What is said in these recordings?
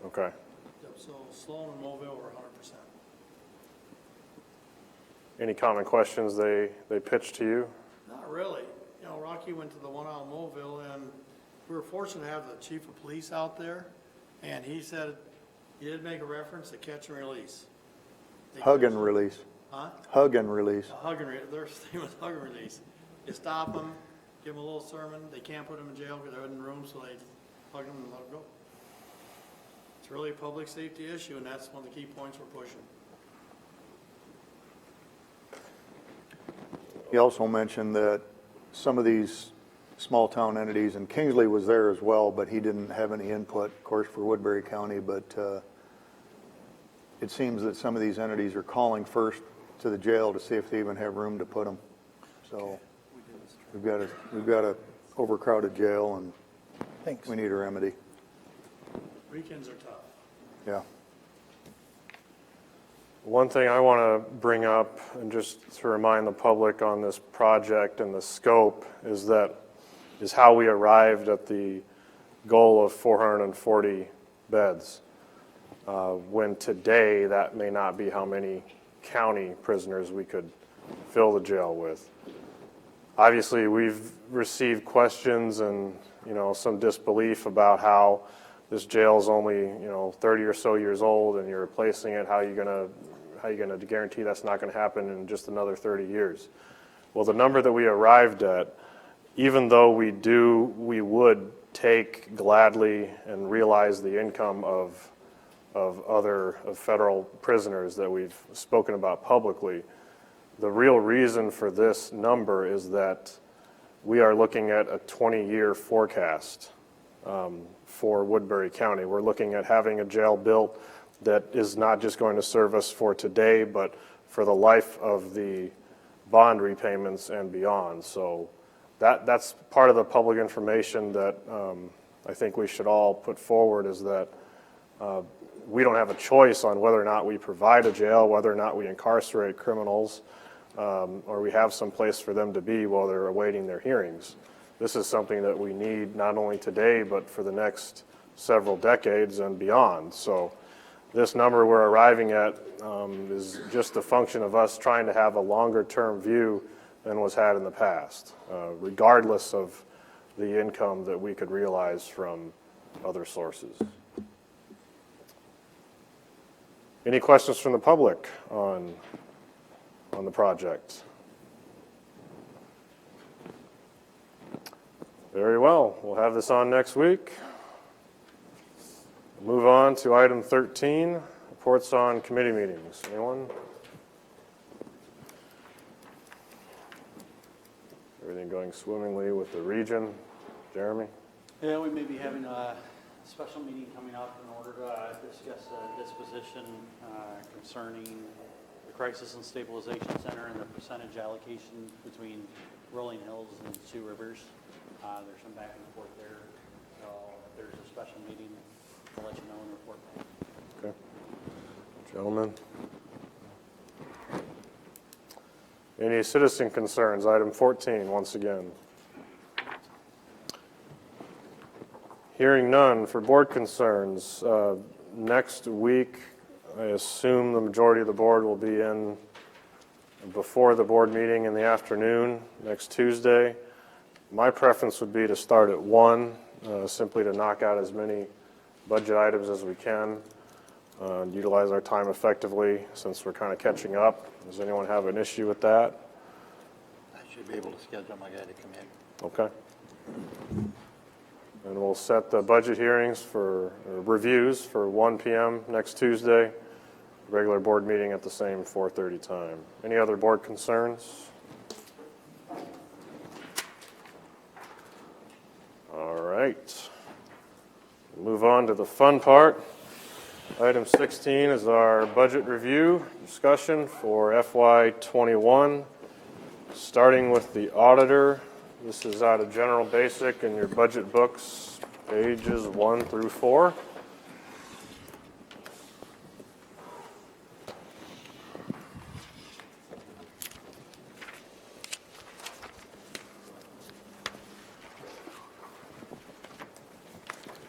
Okay. Yep, so Sloan and Mobile were 100%. Any common questions they pitched to you? Not really. You know, Rocky went to the one out in Mobile, and we were fortunate to have the chief of police out there, and he said he did make a reference to catch and release. Hug and release. Huh? Hug and release. Their thing was hug and release. You stop them, give them a little sermon. They can't put them in jail because they're in the room, so they hug them and let them go. It's really a public safety issue, and that's one of the key points we're pushing. He also mentioned that some of these small town entities, and Kingsley was there as well, but he didn't have any input, of course, for Woodbury County, but it seems that some of these entities are calling first to the jail to see if they even have room to put them. So we've got a overcrowded jail, and we need a remedy. Weekends are tough. Yeah. One thing I want to bring up, and just to remind the public on this project and the scope, is how we arrived at the goal of 440 beds. When today, that may not be how many county prisoners we could fill the jail with. Obviously, we've received questions and, some disbelief about how this jail is only, 30 or so years old and you're replacing it. How are you going to guarantee that's not going to happen in just another 30 years? Well, the number that we arrived at, even though we would take gladly and realize the income of federal prisoners that we've spoken about publicly, the real reason for this number is that we are looking at a 20-year forecast for Woodbury County. We're looking at having a jail built that is not just going to serve us for today, but for the life of the bond repayments and beyond. So that's part of the public information that I think we should all put forward, is that we don't have a choice on whether or not we provide a jail, whether or not we incarcerate criminals, or we have some place for them to be while they're awaiting their hearings. This is something that we need not only today, but for the next several decades and beyond. So this number we're arriving at is just a function of us trying to have a longer-term view than was had in the past, regardless of the income that we could realize from other sources. Any questions from the public on the project? Very well. We'll have this on next week. Move on to item 13, reports on committee meetings. Anyone? Everything going swimmingly with the region? Jeremy? Yeah, we may be having a special meeting coming up in order to discuss a disposition concerning the Crisis and Stabilization Center and the percentage allocation between Rolling Hills and Sioux Rivers. There's some back and forth there. So if there's a special meeting, I'll let you know and report back. Okay. Gentlemen? Any citizen concerns? Item 14, once again. Hearing none for board concerns. Next week, I assume the majority of the board will be in before the board meeting in the afternoon next Tuesday. My preference would be to start at 1, simply to knock out as many budget items as we can, utilize our time effectively since we're kind of catching up. Does anyone have an issue with that? I should be able to schedule my guy to come in. Okay. And we'll set the budget hearings for reviews for 1 p.m. next Tuesday. Regular board meeting at the same 4:30 time. Any other board concerns? All right. Move on to the fun part. Item 16 is our budget review discussion for FY21. Starting with the auditor. This is out of General Basic in your budget books, pages 1 through 4.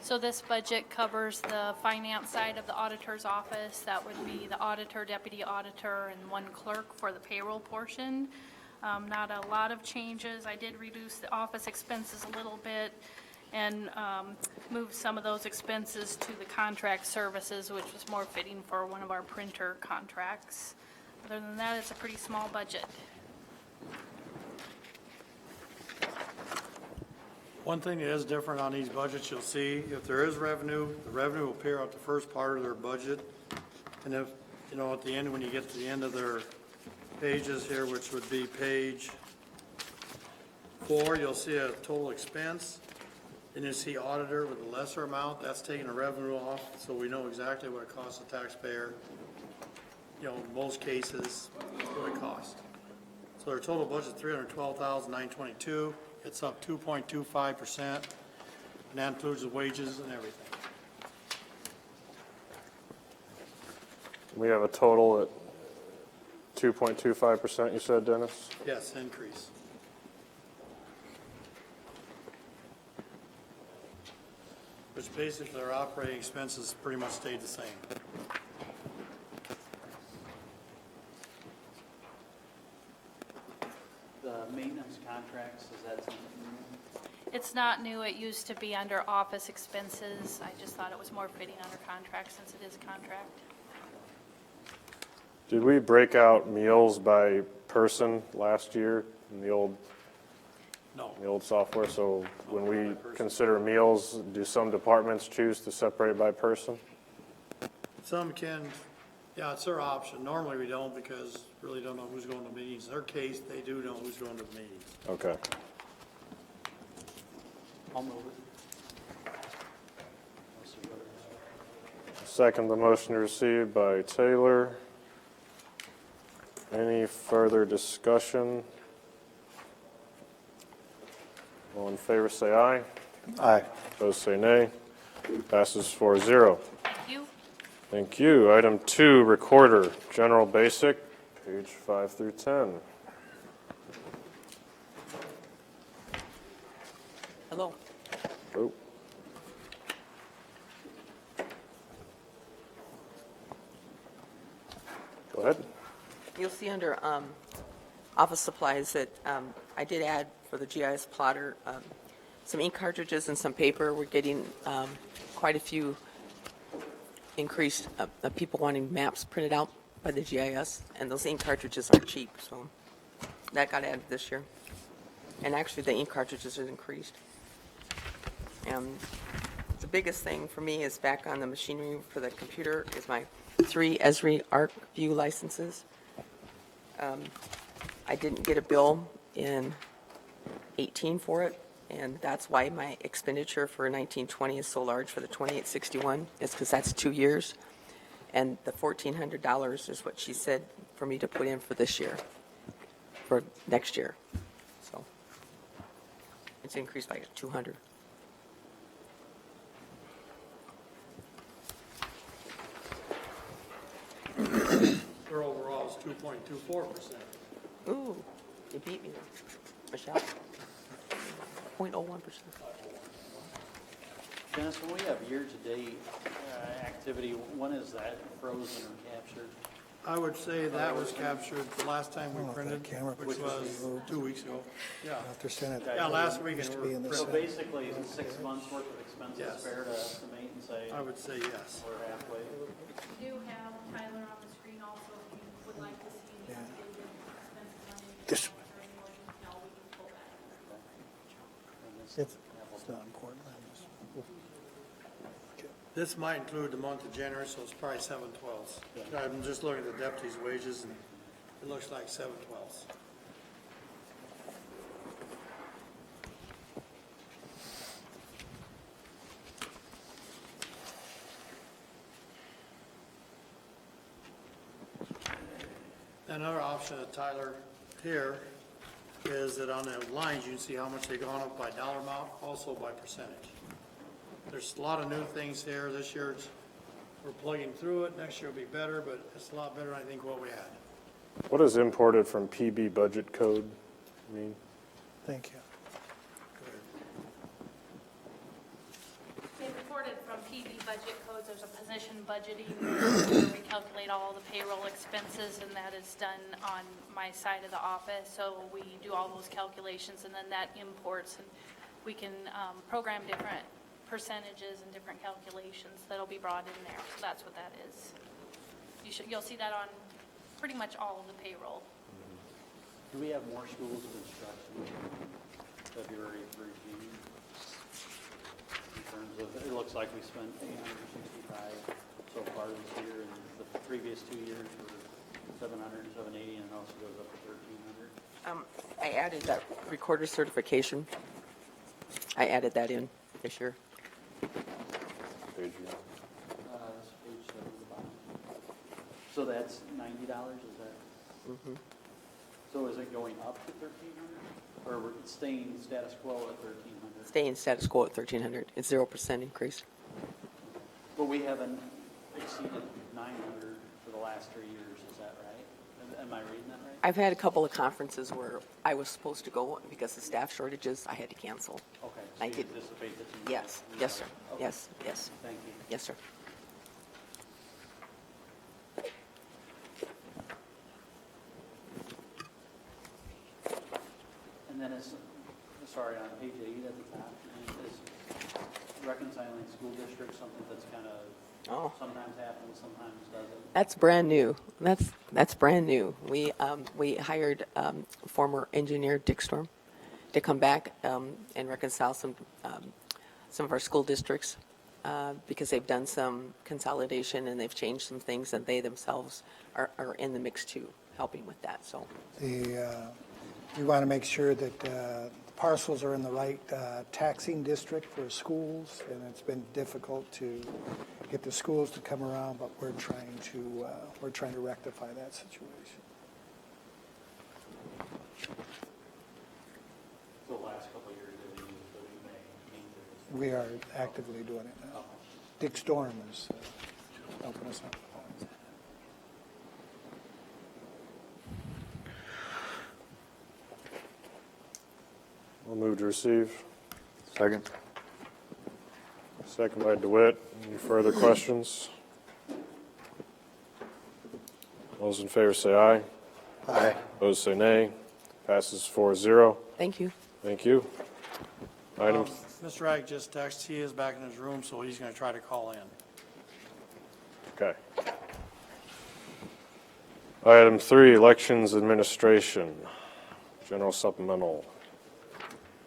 So this budget covers the finance side of the auditor's office. That would be the auditor, deputy auditor, and one clerk for the payroll portion. Not a lot of changes. I did reduce the office expenses a little bit and move some of those expenses to the contract services, which was more fitting for one of our printer contracts. Other than that, it's a pretty small budget. One thing that is different on these budgets, you'll see, if there is revenue, the revenue will appear out the first part of their budget. And if, at the end, when you get to the end of their pages here, which would be page 4, you'll see a total expense. Then you see auditor with a lesser amount, that's taking the revenue off, so we know exactly what it costs the taxpayer. In most cases, what it costs. So their total budget is $312,922. It's up 2.25%, and that includes the wages and everything. We have a total at 2.25%, you said, Dennis? Yes, increase. Which basically our operating expenses pretty much stayed the same. The maintenance contracts, is that something new? It's not new. It used to be under office expenses. I just thought it was more fitting under contract since it is contract. Did we break out meals by person last year in the old No. software? So when By we person. consider meals, do some departments choose to separate by person? Some can, yeah, it's their option. Normally we don't because really don't know who's going to meetings. In their case, they do know who's going to the meetings. Okay. I'll move it. Second, the motion received by Taylor. Any further discussion? All in favor, say aye. Aye. Opposed, say nay. Passes 4-0. Thank you. Thank you. Item 2, Recorder, General Basic, page 5 through 10. Hello. Oh, go ahead. You'll see under office supplies that I did add for the GIS plotter some ink cartridges and some paper. We're getting quite a few increased people wanting maps printed out by the GIS, and those ink cartridges are cheap, so that got added this year. And actually, the ink cartridges have increased. And the biggest thing for me is back on the machinery for the computer is my 3 Esri ArcView licenses. I didn't get a bill in 18 for it, and that's why my expenditure for 1920 is so large for the 2861, is because that's 2 years. And the $1,400 is what she said for me to put in for this year, for next year. So it's increased by 200. Their overall is 2.24%. Ooh, you beat me, Michelle. 0.01%. Dennis, when we have year-to-date activity, when is that frozen or captured? I would say that was captured the last time we printed, which was 2 weeks ago. Yeah. Yeah, last week it were So printed. basically, 6 months worth of expenses Yes. fair to estimate and say I would say yes. we're halfway? We do have Tyler on the screen also, if you would like to see the updated expenses on it. This- Or any more detail, we can pull that. It's not important. This might include the month of January, so it's probably 7/12. I'm just looking at the deputies' wages, and it looks like 7/12. Another option that Tyler here is that on the lines, you can see how much they've gone up by dollar amount, also by percentage. There's a lot of new things here. This year, we're plugging through it. Next year will be better, but it's a lot better than I think what we had. What is imported from PB budget code mean? Thank you. Okay, before budget codes, there's a position budgeting where we calculate all the payroll expenses, and that is done on my side of the office. So we do all those calculations, and then that imports, and we can program different percentages and different calculations that'll be brought in there. So that's what that is. You'll see that on pretty much all of the payroll. Do we have more schools of instruction in February through June? In terms of, it looks like we spent 865 so far this year, and the previous 2 years were 700, 780, and it also goes up to 1,300. I added that recorder certification. I added that in this year. Page, This page 7 at the bottom. So that's $90, is that? Mm-hmm. So is it going up to 1,300, or we're staying status quo at 1,300? Staying status quo at 1,300. It's 0% increase. But we haven't exceeded 900 for the last 3 years, is that right? Am I reading that right? I've had a couple of conferences where I was supposed to go because of staff shortages. I had to cancel. Okay, I so you did. anticipate that you... Yes, yes, sir. Okay. Yes, yes, Thank you. yes, sir. And then it's, sorry, on page 8 at the top, is reconciling school districts something that's kind of Oh. sometimes happens, sometimes doesn't? That's brand new. That's brand new. We hired former engineer Dick Storm to come back and reconcile some of our school districts because they've done some consolidation and they've changed some things, and they themselves are in the mix too, helping with that. So We want to make sure that the parcels are in the right taxing district for schools, and it's been difficult to get the schools to come around, but we're trying to rectify that situation. So the last couple of years, they've been used, but we may We are actively doing it now. Dick Storm is helping us out. I'll move to receive. Second. Second by DeWitt. Any further questions? Those in favor say aye. Aye. Opposed say nay. Passes 4-0. thank you. Thank you. Item, Mr. Ag just texted, he is back in his room, so he's gonna try to call in. okay. Item 3, Elections Administration, General Supplemental.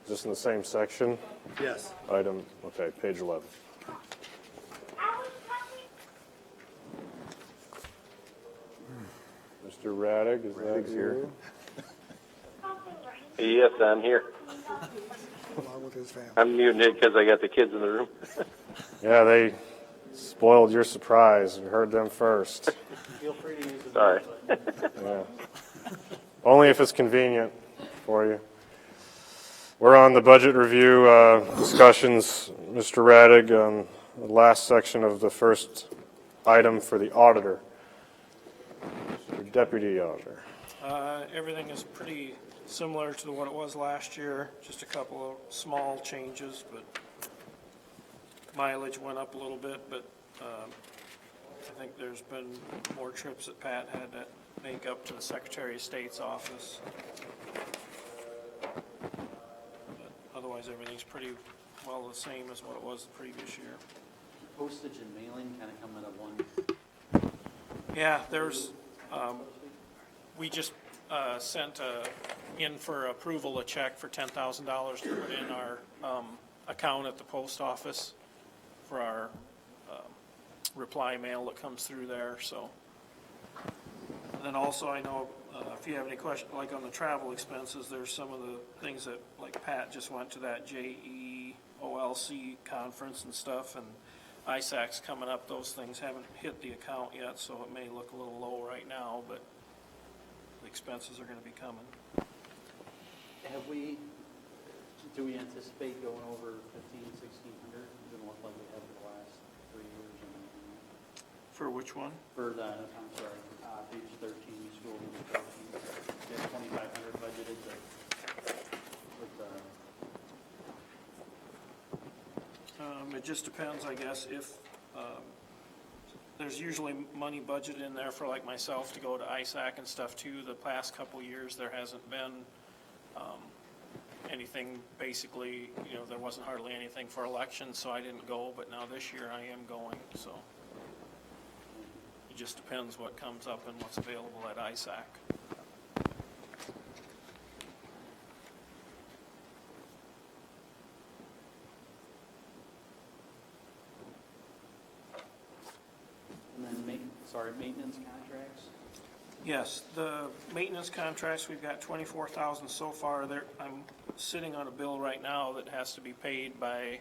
Is this in the same section? Yes. Item, okay, page 11. Mr. Raddick, is that Raddick's here. you? Yes, I'm here. Along with his family. I'm muting it because I got the kids in the room. Yeah, they spoiled your surprise. We heard them first. feel free to use the... Sorry. Yeah. Only if it's convenient for you. We're on the budget review discussions, Mr. Raddick, on the last section of the first item for the auditor, your deputy auditor. Everything is pretty similar to what it was last year, just a couple of small changes, but mileage went up a little bit, but I think there's been more trips that Pat had to make up to the Secretary of State's office. But otherwise, everything's pretty well the same as what it was the previous year. Postage and mailing kind of come at a one... Yeah, there's, we just sent in for approval a check for $10,000 to put in our account at the post office for our reply mail that comes through there, so. And then also, I know if you have any questions, like on the travel expenses, there's some of the things that, like Pat just went to that JEOLC conference and stuff, and ISAC's coming up. Those things haven't hit the account yet, so it may look a little low right now, but the expenses are going to be coming. Do we anticipate going over 1,500, 1,600? It doesn't look like we have for the last 3 years. For which one? For the, I'm sorry, page 13, school administration, we have 2,500 budgeted with It just depends, I guess, if There's usually money budgeted in there for like myself to go to ISAC and stuff too. The past couple years, there hasn't been anything, basically, you know, there wasn't hardly anything for elections, so I didn't go, but now this year I am going, so. It just depends what comes up and what's available at ISAC. And then maintenance contracts? Yes, the maintenance contracts, we've got 24,000 so far. I'm sitting on a bill right now that has to be paid by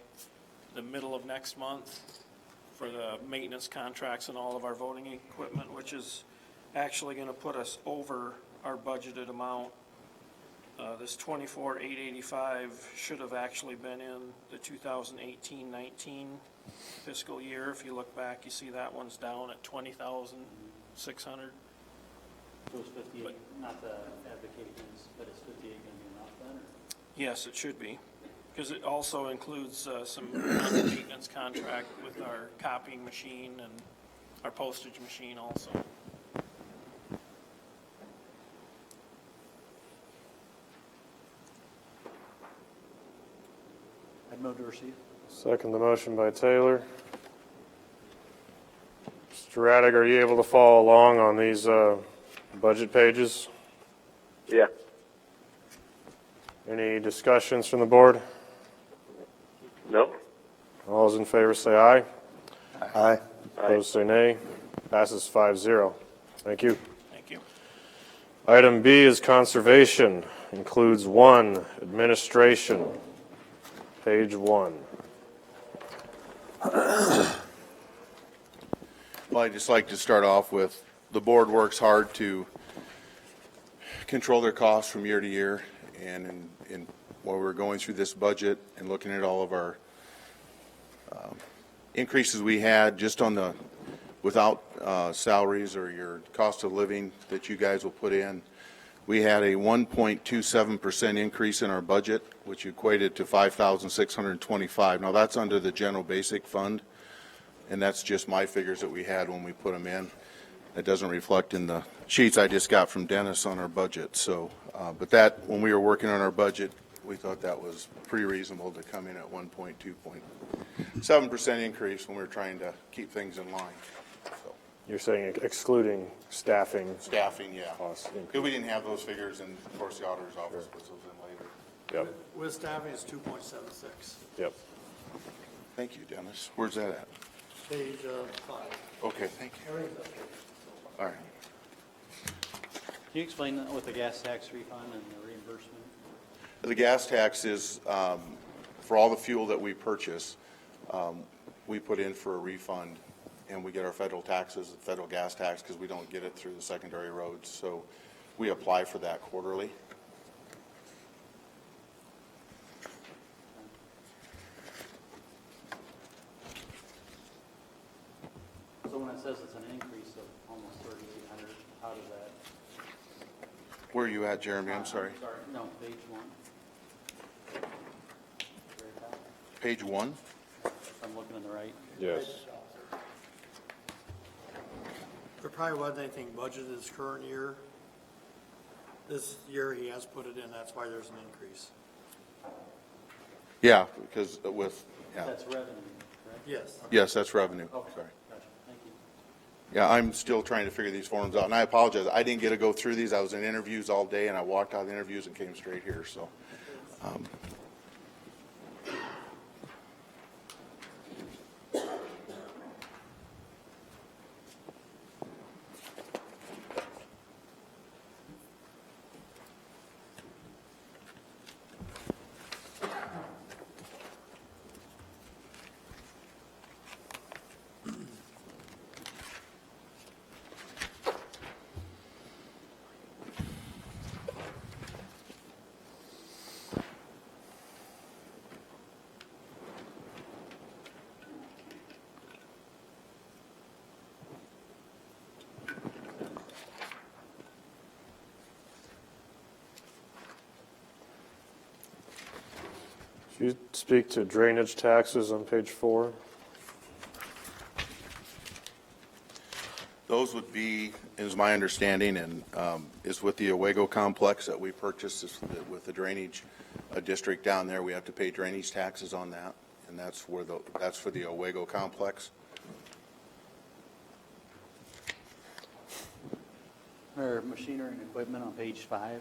the middle of next month for the maintenance contracts and all of our voting equipment, which is actually going to put us over our budgeted amount. This 24,885 should have actually been in the 2018-19 fiscal year. If you look back, you see that one's down at 20,600. So it's 58, not the advocating, but it's 58 going to be enough then? Or? Yes, it should be, because it also includes some maintenance contract with our copying machine and our postage machine also. I'd move to receive. Second the motion by Taylor. Mr. Raddick, are you able to follow along on these budget pages? Yeah. Any discussions from the board? No? All those in favor say aye. Aye. Opposed say nay. Passes 5-0. Thank you. Thank you. Item B is conservation. Includes 1, administration. Page 1. Well, I'd just like to start off with, the board works hard to control their costs from year to year, and while we're going through this budget and looking at all of our increases we had just on the, without salaries or your cost of living that you guys will put in, we had a 1.27% increase in our budget, which equated to $5,625. Now that's under the general basic fund, and that's just my figures that we had when we put them in. It doesn't reflect in the sheets I just got from Dennis on our budget. So, but that, when we were working on our budget, we thought that was pretty reasonable to come in at 1.7% increase when we were trying to keep things in line. So, You're saying excluding staffing staffing, yeah. costs. Because we didn't have those figures, and of course the auditor's office puts those in later. Yep, With staffing, it's 2.76. yep. Thank you, Dennis. Where's that at? Page 5. Okay, thank you. All right. Can you explain that with the gas tax refund and the reimbursement? The gas tax is for all the fuel that we purchase, we put in for a refund, and we get our federal taxes, federal gas tax, because we don't get it through the secondary roads. So we apply for that quarterly. So when it says it's an increase of almost 3,800, how does that? Where are you at, Jeremy? I'm sorry. Sorry, no, page 1. Very top. Page 1? If I'm looking in the right. Yes. There probably wasn't anything budgeted this current year. This year he has put it in, that's why there's an increase. Yeah, because with, yeah. That's revenue, correct? Yes. Yes, that's revenue. Okay, Sorry. gotcha, thank you. Yeah, I'm still trying to figure these forms out, and I apologize. I didn't get to go through these. I was in interviews all day, and I walked out of the interviews and came straight here, so. Should you speak to drainage taxes on page 4? Those would be, is my understanding, and is with the Owego complex that we purchased with the drainage district down there. We have to pay drainage taxes on that, and that's for the Owego complex. Our machinery and equipment on page 5,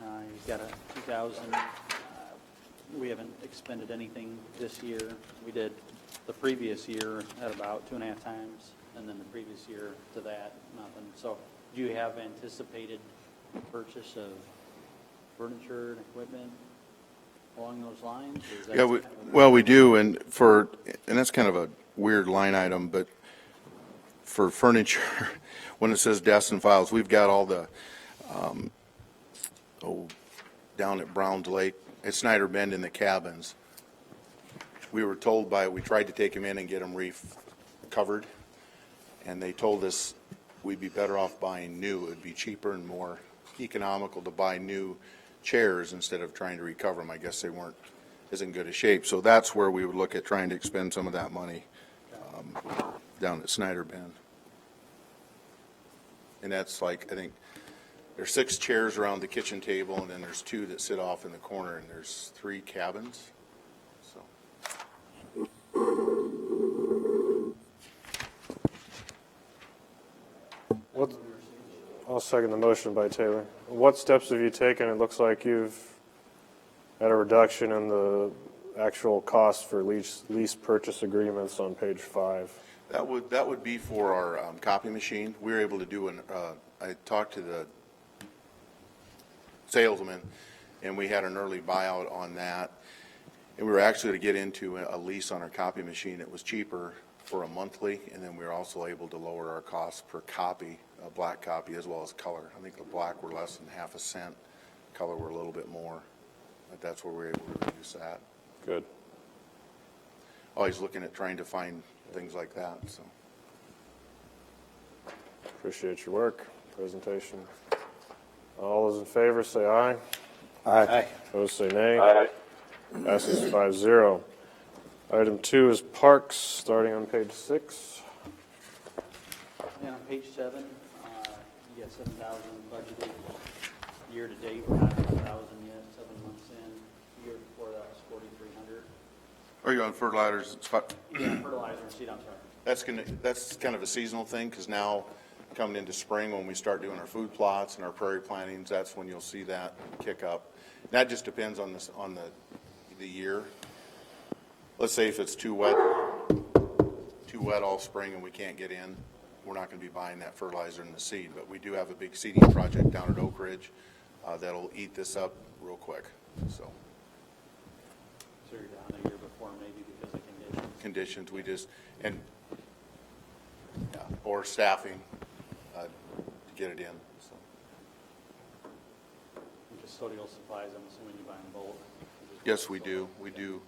you've got a 2,000. We haven't expended anything this year. We did the previous year at about 2.5 times, and then the previous year to that, nothing. So do you have anticipated purchase of furniture and equipment along those lines? Or is that Yeah, well, we do, and that's kind of a weird line item, but for furniture, when it says desks and files, we've got all the, down at Browns Lake, at Snyder Bend in the cabins. We were told we tried to take them in and get them covered, and they told us we'd be better off buying new. It'd be cheaper and more economical to buy new chairs instead of trying to recover them. I guess they isn't good a shape. So that's where we would look at trying to expend some of that money down at Snyder Bend. And that's like, I think, there's 6 chairs around the kitchen table, and then there's 2 that sit off in the corner, and there's 3 cabins. So. I'll second the motion by Taylor. What steps have you taken? It looks like you've had a reduction in the actual cost for lease purchase agreements on page 5. That would be for our copy machine. We were able to do I talked to the salesman, and we had an early buyout on that. And we were actually to get into a lease on our copy machine. It was cheaper for a monthly, and then we were also able to lower our cost per copy, a black copy as well as color. I think the black were less than half a cent, color were a little bit more, but that's where we were able to reduce that. Good. Always looking at trying to find things like that. So Appreciate your work, presentation. All those in favor say aye. Aye. Opposed say nay. Aye. Passes 5-0. Item 2 is parks, starting on page 6. And on page 7, you got 7,000 budgeted year to date. We're not at 1,000 yet, 7 months in. The year before that was 4,300. are you on fertilizers? Yeah, fertilizer and seed, I'm sorry. That's kind of a seasonal thing, because now coming into spring, when we start doing our food plots and our prairie plantings, that's when you'll see that kick up. That just depends on the year. Let's say if it's too wet all spring and we can't get in, we're not going to be buying that fertilizer and the seed. But we do have a big seeding project down at Oak Ridge that'll eat this up real quick. So you're down a year before maybe because of conditions. we just or staffing to get it in. So. And custodial supplies, I'm assuming you buy in bulk. Yes, we do. We do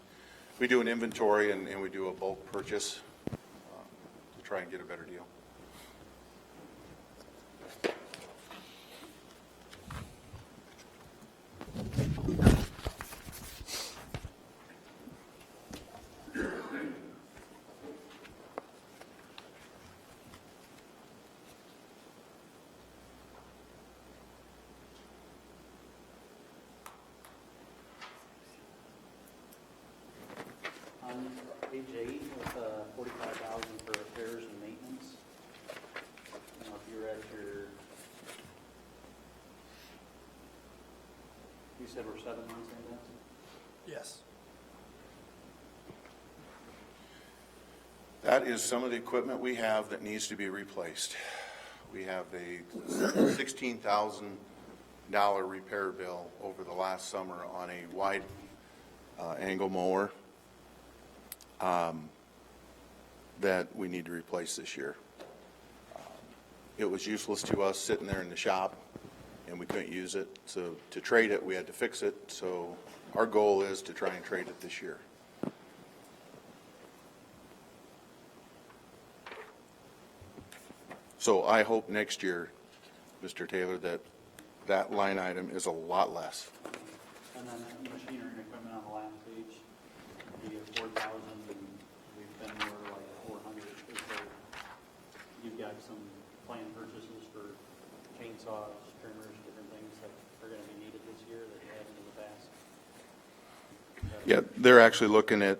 an inventory and we do a bulk purchase to try and get a better deal. On page 8 with 45,000 for repairs and maintenance. I don't know if you read you said we're 7 months in that? Yes. That is some of the equipment we have that needs to be replaced. We have a $16,000 repair bill over the last summer on a wide angle mower that we need to replace this year. It was useless to us sitting there in the shop, and we couldn't use it. So to trade it, we had to fix it. So our goal is to try and trade it this year. So I hope next year, Mr. Taylor, that line item is a lot less. And then machinery and equipment on the last page, you get 4,000, and we've been more like 400. You've got some planned purchases for chainsaws, trimmers, different things that are going to be needed this year that you haven't in the past? Yeah, they're actually looking at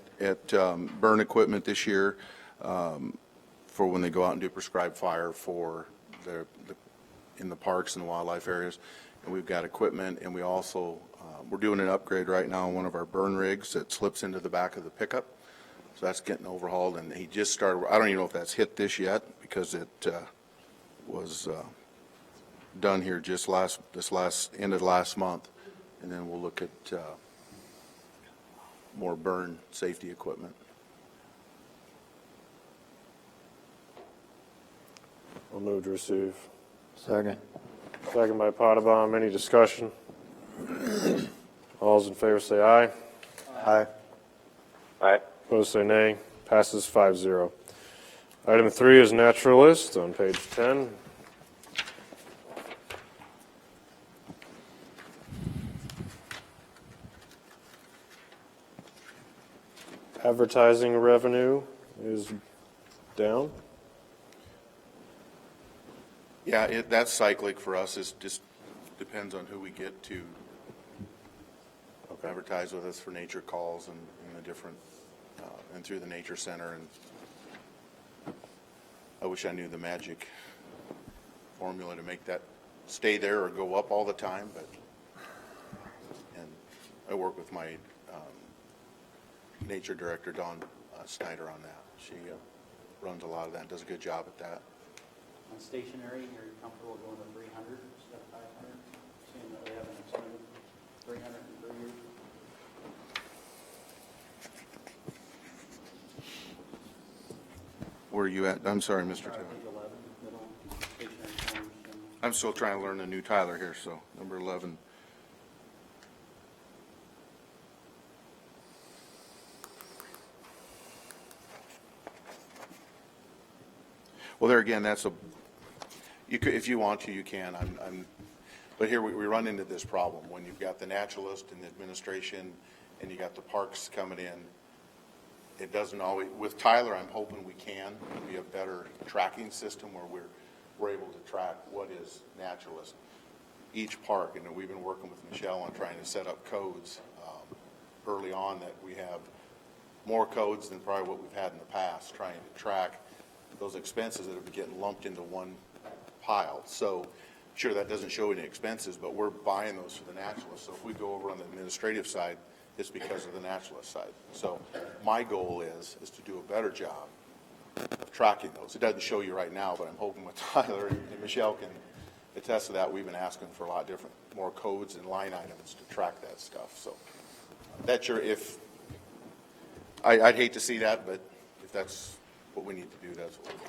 burn equipment this year for when they go out and do prescribed fire for in the parks and the wildlife areas. And we've got equipment, and we also, we're doing an upgrade right now on one of our burn rigs that slips into the back of the pickup. So that's getting overhauled, and he just started, I don't even know if that's hit this yet, because it was done here just end of last month. And then we'll look at more burn safety equipment. I'll move to receive. Second. Second by Potabom. Any discussion? All those in favor say aye. Aye. Aye. Opposed say nay. Passes 5-0. Item 3 is naturalist on page 10. Advertising revenue is down. Yeah, that's cyclic for us. It just depends on who we get to advertise with us for nature calls and the different, and through the nature center. And I wish I knew the magic formula to make that stay there or go up all the time, but, and I work with my nature director, Dawn Snyder, on that. She runs a lot of that and does a good job at that. On stationary, are you comfortable going to 300 instead of 500? Seeing that we haven't expended 300 in 3 years? Where are you at? I'm sorry, Mr. Taylor. Page 11, middle, stationary corners, and I'm still trying to learn the new Tyler here, so number 11. Well, there again, that's you could, if you want to, you can. But here we run into this problem when you've got the naturalist and the administration, and you got the parks coming in. It doesn't always. With Tyler, I'm hoping we can be a better tracking system where we're able to track what is naturalist. Each park, and we've been working with Michelle on trying to set up codes early on that we have more codes than probably what we've had in the past, trying to track those expenses that have been getting lumped into one pile. So sure, that doesn't show any expenses, but we're buying those for the naturalist. So if we go over on the administrative side, it's because of the naturalist side. So my goal is to do a better job of tracking those. It doesn't show you right now, but I'm hoping with Tyler and Michelle can attest to that. We've been asking for a lot different, more codes and line items to track that stuff. So that's your, if, I'd hate to see that, but if that's what we need to do, that's what we'll do.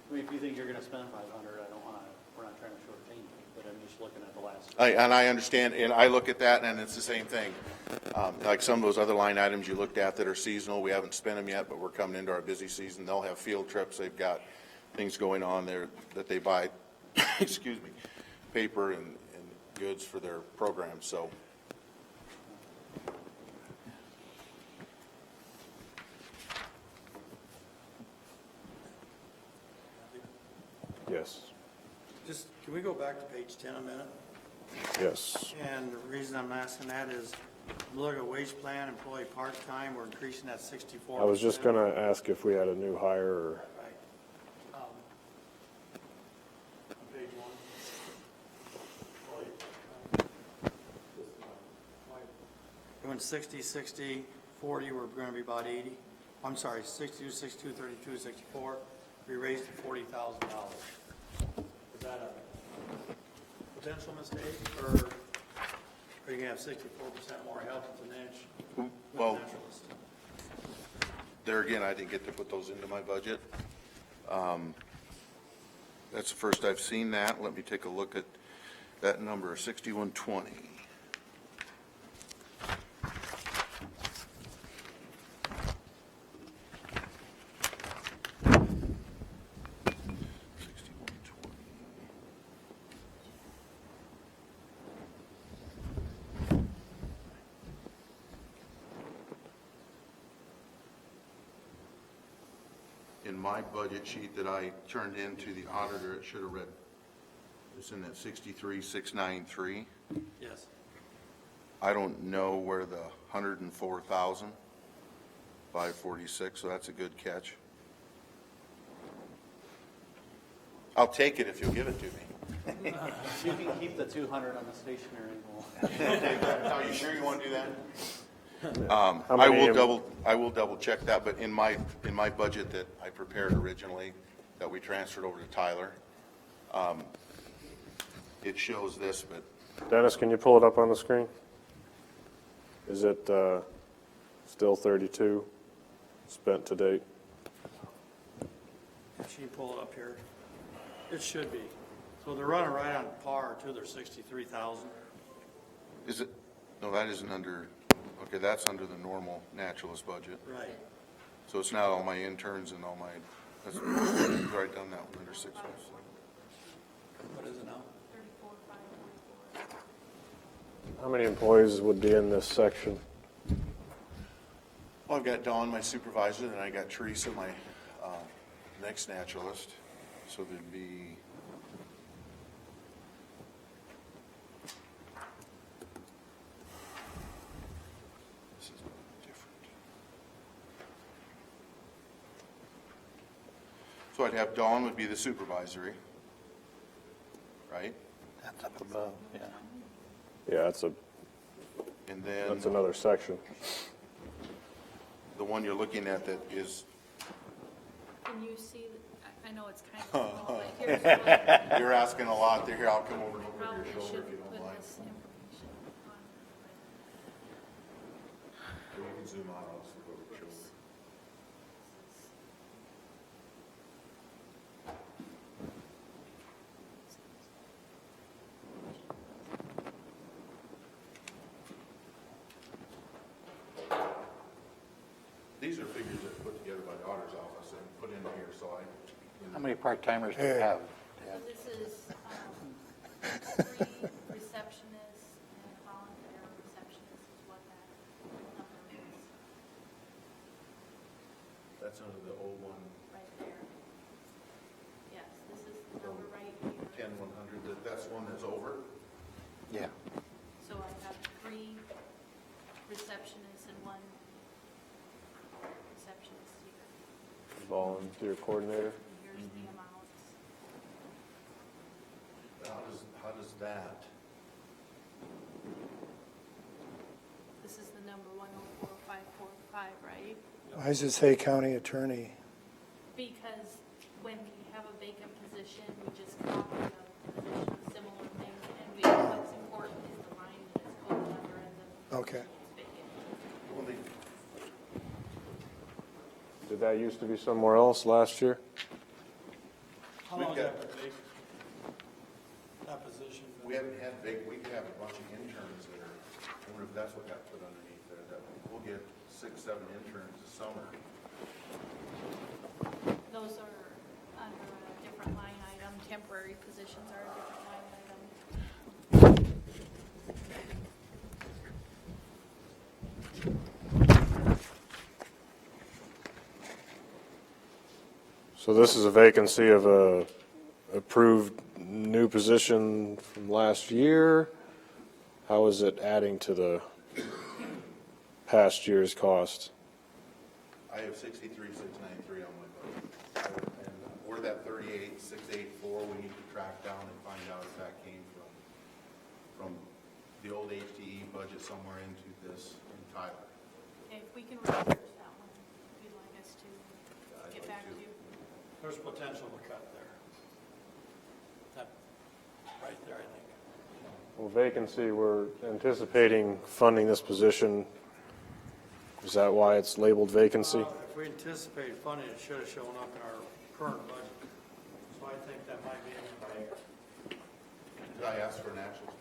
I mean, if you think you're going to spend 500, I don't want to, we're not trying to shortchange you, but I'm just looking at the last. And I understand, and I look at that, and it's the same thing. Like some of those other line items you looked at that are seasonal, we haven't spent them yet, but we're coming into our busy season. They'll have field trips. They've got things going on there that they buy, excuse me, paper and goods for their programs. So Yes. Just, can we go back to page 10 a minute? Yes. And the reason I'm asking that is, look at wage plan, employee part-time, we're increasing that 64%. I was just going to ask if we had a new hire or. Right. On page 1. Doing 60, 60, 40, we're going to be about 80. I'm sorry, 62, 62, 32, 64. We raised it $40,000. Is that a potential mistake, or are you going to have 64% more help at the niche? well, there again, I didn't get to put those into my budget. That's the first I've seen that. Let me take a look at that number, 6120. in my budget sheet that I turned in to the auditor, it should have read, it's in that 63,693. Yes. I don't know where the 104,546, so that's a good catch. I'll take it if you'll give it to me. You can keep the 200 on the stationery. Are you sure you want to do that? How I many will double check that, but in my budget that I prepared originally, that we transferred over to Tyler, it shows this, but Dennis, can you pull it up on the screen? Is it still 32 spent to date? She can pull it up here. It should be. So they're running right on par too. They're 63,000. is it, no, that isn't under, okay, that's under the normal naturalist budget. Right. So it's not all my interns and all my, that's right down that one under 6. What is it now? How many employees would be in this section? Well, I've got Dawn, my supervisor, and I got Teresa, my next naturalist. So there'd be, this is different. So I'd have Dawn would be the supervisory, right? That's up above, yeah. Yeah, that's And then another section. the one you're looking at that is, Can you see, I know it's kind of small, but here's what you're asking a lot there. Here, I'll come over and look over probably your shoulder should if you put don't mind. this information on. You can zoom out, I'll just look over your shoulder. These are figures that are put together by the auditor's office and put into here, so I. How many part-timers do you have? So this is 3 receptionists and a volunteer receptionist is what that number is, That's under the old one, right there. Yes, this is the number right here. 10-100, that's one that's over? Yeah. So I have 3 receptionists and 1 receptionist here. Volunteer coordinator. And here's the amounts. How does that, This is the number 104,545, right? Why does it say county attorney? Because when we have a vacant position, we just copy the position, similar things, and what's important is the line that it's put under and the Okay. it's vacant. Did that used to be somewhere else last year? How long has that been vacant? That position? we haven't had we have a bunch of interns that are, I wonder if that's what got put underneath there, that we'll get 6-7 interns this summer. Those are under a different line item. Temporary positions are a different line item. So this is a vacancy of a approved new position from last year. How is it adding to the past year's cost? I have 63,693 on my budget. And where that 38,684, we need to track down and find out if that came from the old HTE budget somewhere into this in Tyler. Okay, if we can research that one, if you'd like us to get back to you. There's potential to cut there. That, right there, I think. Well, vacancy, we're anticipating funding this position. Is that why it's labeled vacancy? If we anticipated funding, it should have shown up in our current budget. So I think that might be in there. Did I ask for an actual?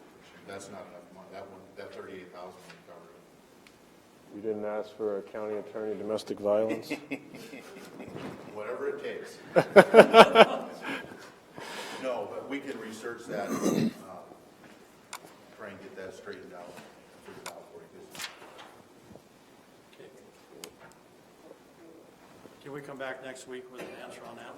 That's not enough money. That one, that 38,000 would cover it. You didn't ask for a county attorney domestic violence? Whatever it takes. No, but we can research that, try and get that straightened out, figured out for you. Okay. Can we come back back next week with an answer on that?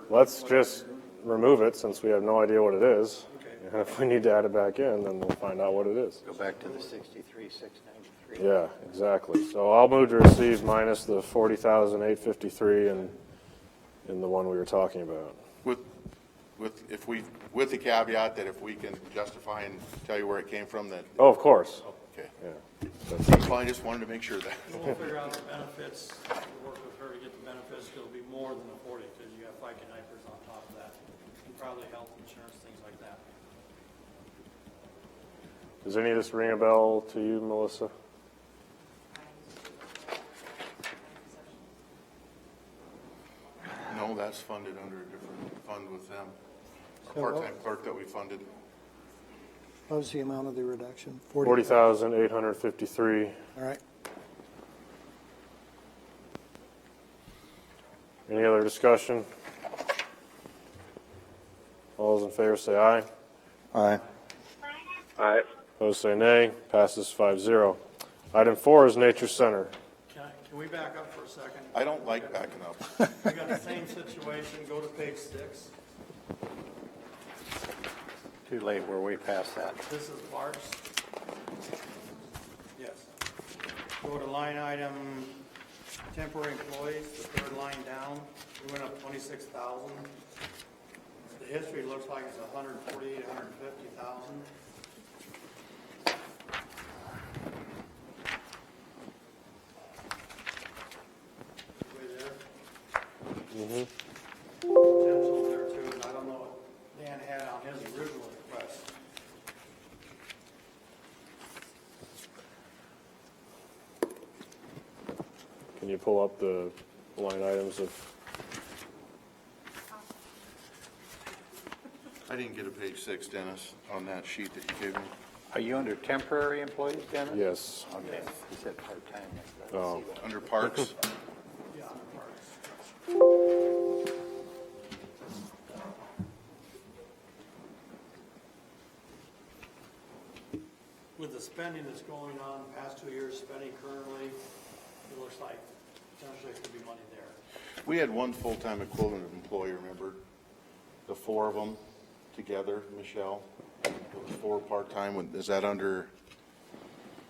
Let's just remove it since we have no idea what it is. Okay. And if we need to add it back in, then we'll find out what it is. Go back to the 63,693. Yeah, exactly. So I'll move to receive minus the 40,853 and in the one we were talking about. With the caveat that if we can justify and tell you where it came from, that, Oh, of course. okay. Yeah. That's fine, I just wanted to make sure that. We'll figure out the benefits, we'll work with her to get the benefits, it'll be more than the 40, because you got FICA and IFRS on top of that, and probably health insurance, things like that. Does any of this ring a bell to you, Melissa? No, that's funded under a different fund with them. So Our what- part-time clerk that we funded. What was the amount of the reduction? 40,853. All right. Any other discussion? All those in favor say aye. Aye. Aye. Opposed say nay. Passes 5-0. Item 4 is Nature Center. Can we back up for a second? I don't like backing up. We got the same situation, go to page 6. Too late, we're way past that. This is parks. Yes. Go to line item, temporary employees, the third line down, we went up 26,000. The history looks like it's 148, 150,000. Way there. Potential there too, and I don't know what Dan had on his original request. Can you pull up the line items of, I didn't get a page 6, Dennis, on that sheet that you gave me. Are you under temporary employees, Dennis? yes. Okay, you said part-time. Oh, Under parks, Yeah, parks. With the spending that's going on, past 2 years spending currently, it looks like potentially there could be money there. we had one full-time equivalent employee, remember? The 4 of them together, Michelle? It was 4 part-time, is that under,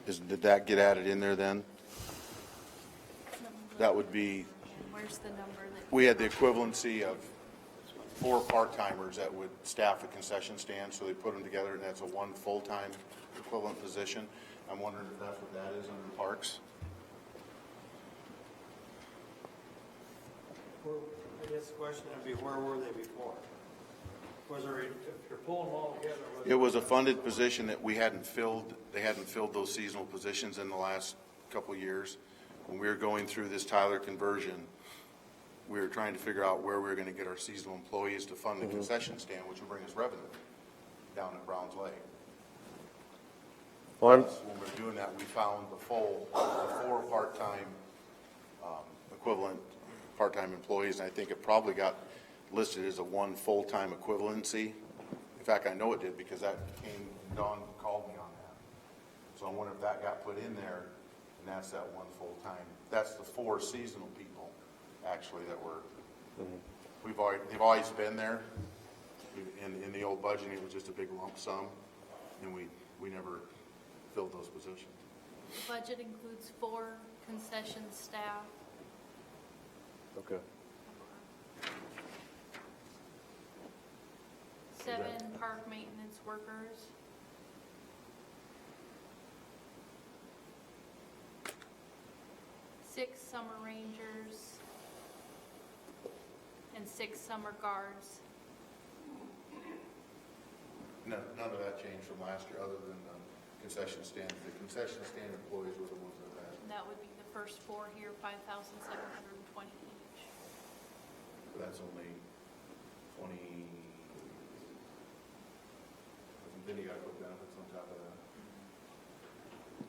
did that get added in there then? That would be, Where's the number that? we had the equivalency of 4 part-timers that would staff a concession stand, so they put them together, and that's a 1 full-time equivalent position. I'm wondering if that's what that is under parks? I guess the question would be, where were they before? Was there, if you're pulling them all together, was It was a funded position that we hadn't filled, they hadn't filled those seasonal positions in the last couple of years. When we were going through this Tyler conversion, we were trying to figure out where we were gonna get our seasonal employees to fund the concession stand, which would bring us revenue down at Browns Lake. well, I'm, When we were doing that, we found the 4 part-time equivalent part-time employees, and I think it probably got listed as a 1 full-time equivalency. In fact, I know it did because that came, Dawn called me on that. So I wonder if that got put in there, and that's that 1 full-time. That's the 4 seasonal people, actually, that were, they've always been there. In the old budget, it was just a big lump sum, and we never filled those positions. The budget includes 4 concession staff. okay. 7 park maintenance workers. 6 summer rangers. And 6 summer guards. None of that changed from last year, other than the concession stand. The concession stand employees were the ones that had. And that would be the first 4 here, 5,720 each. That's only 20. Then you got to put benefits on top of that.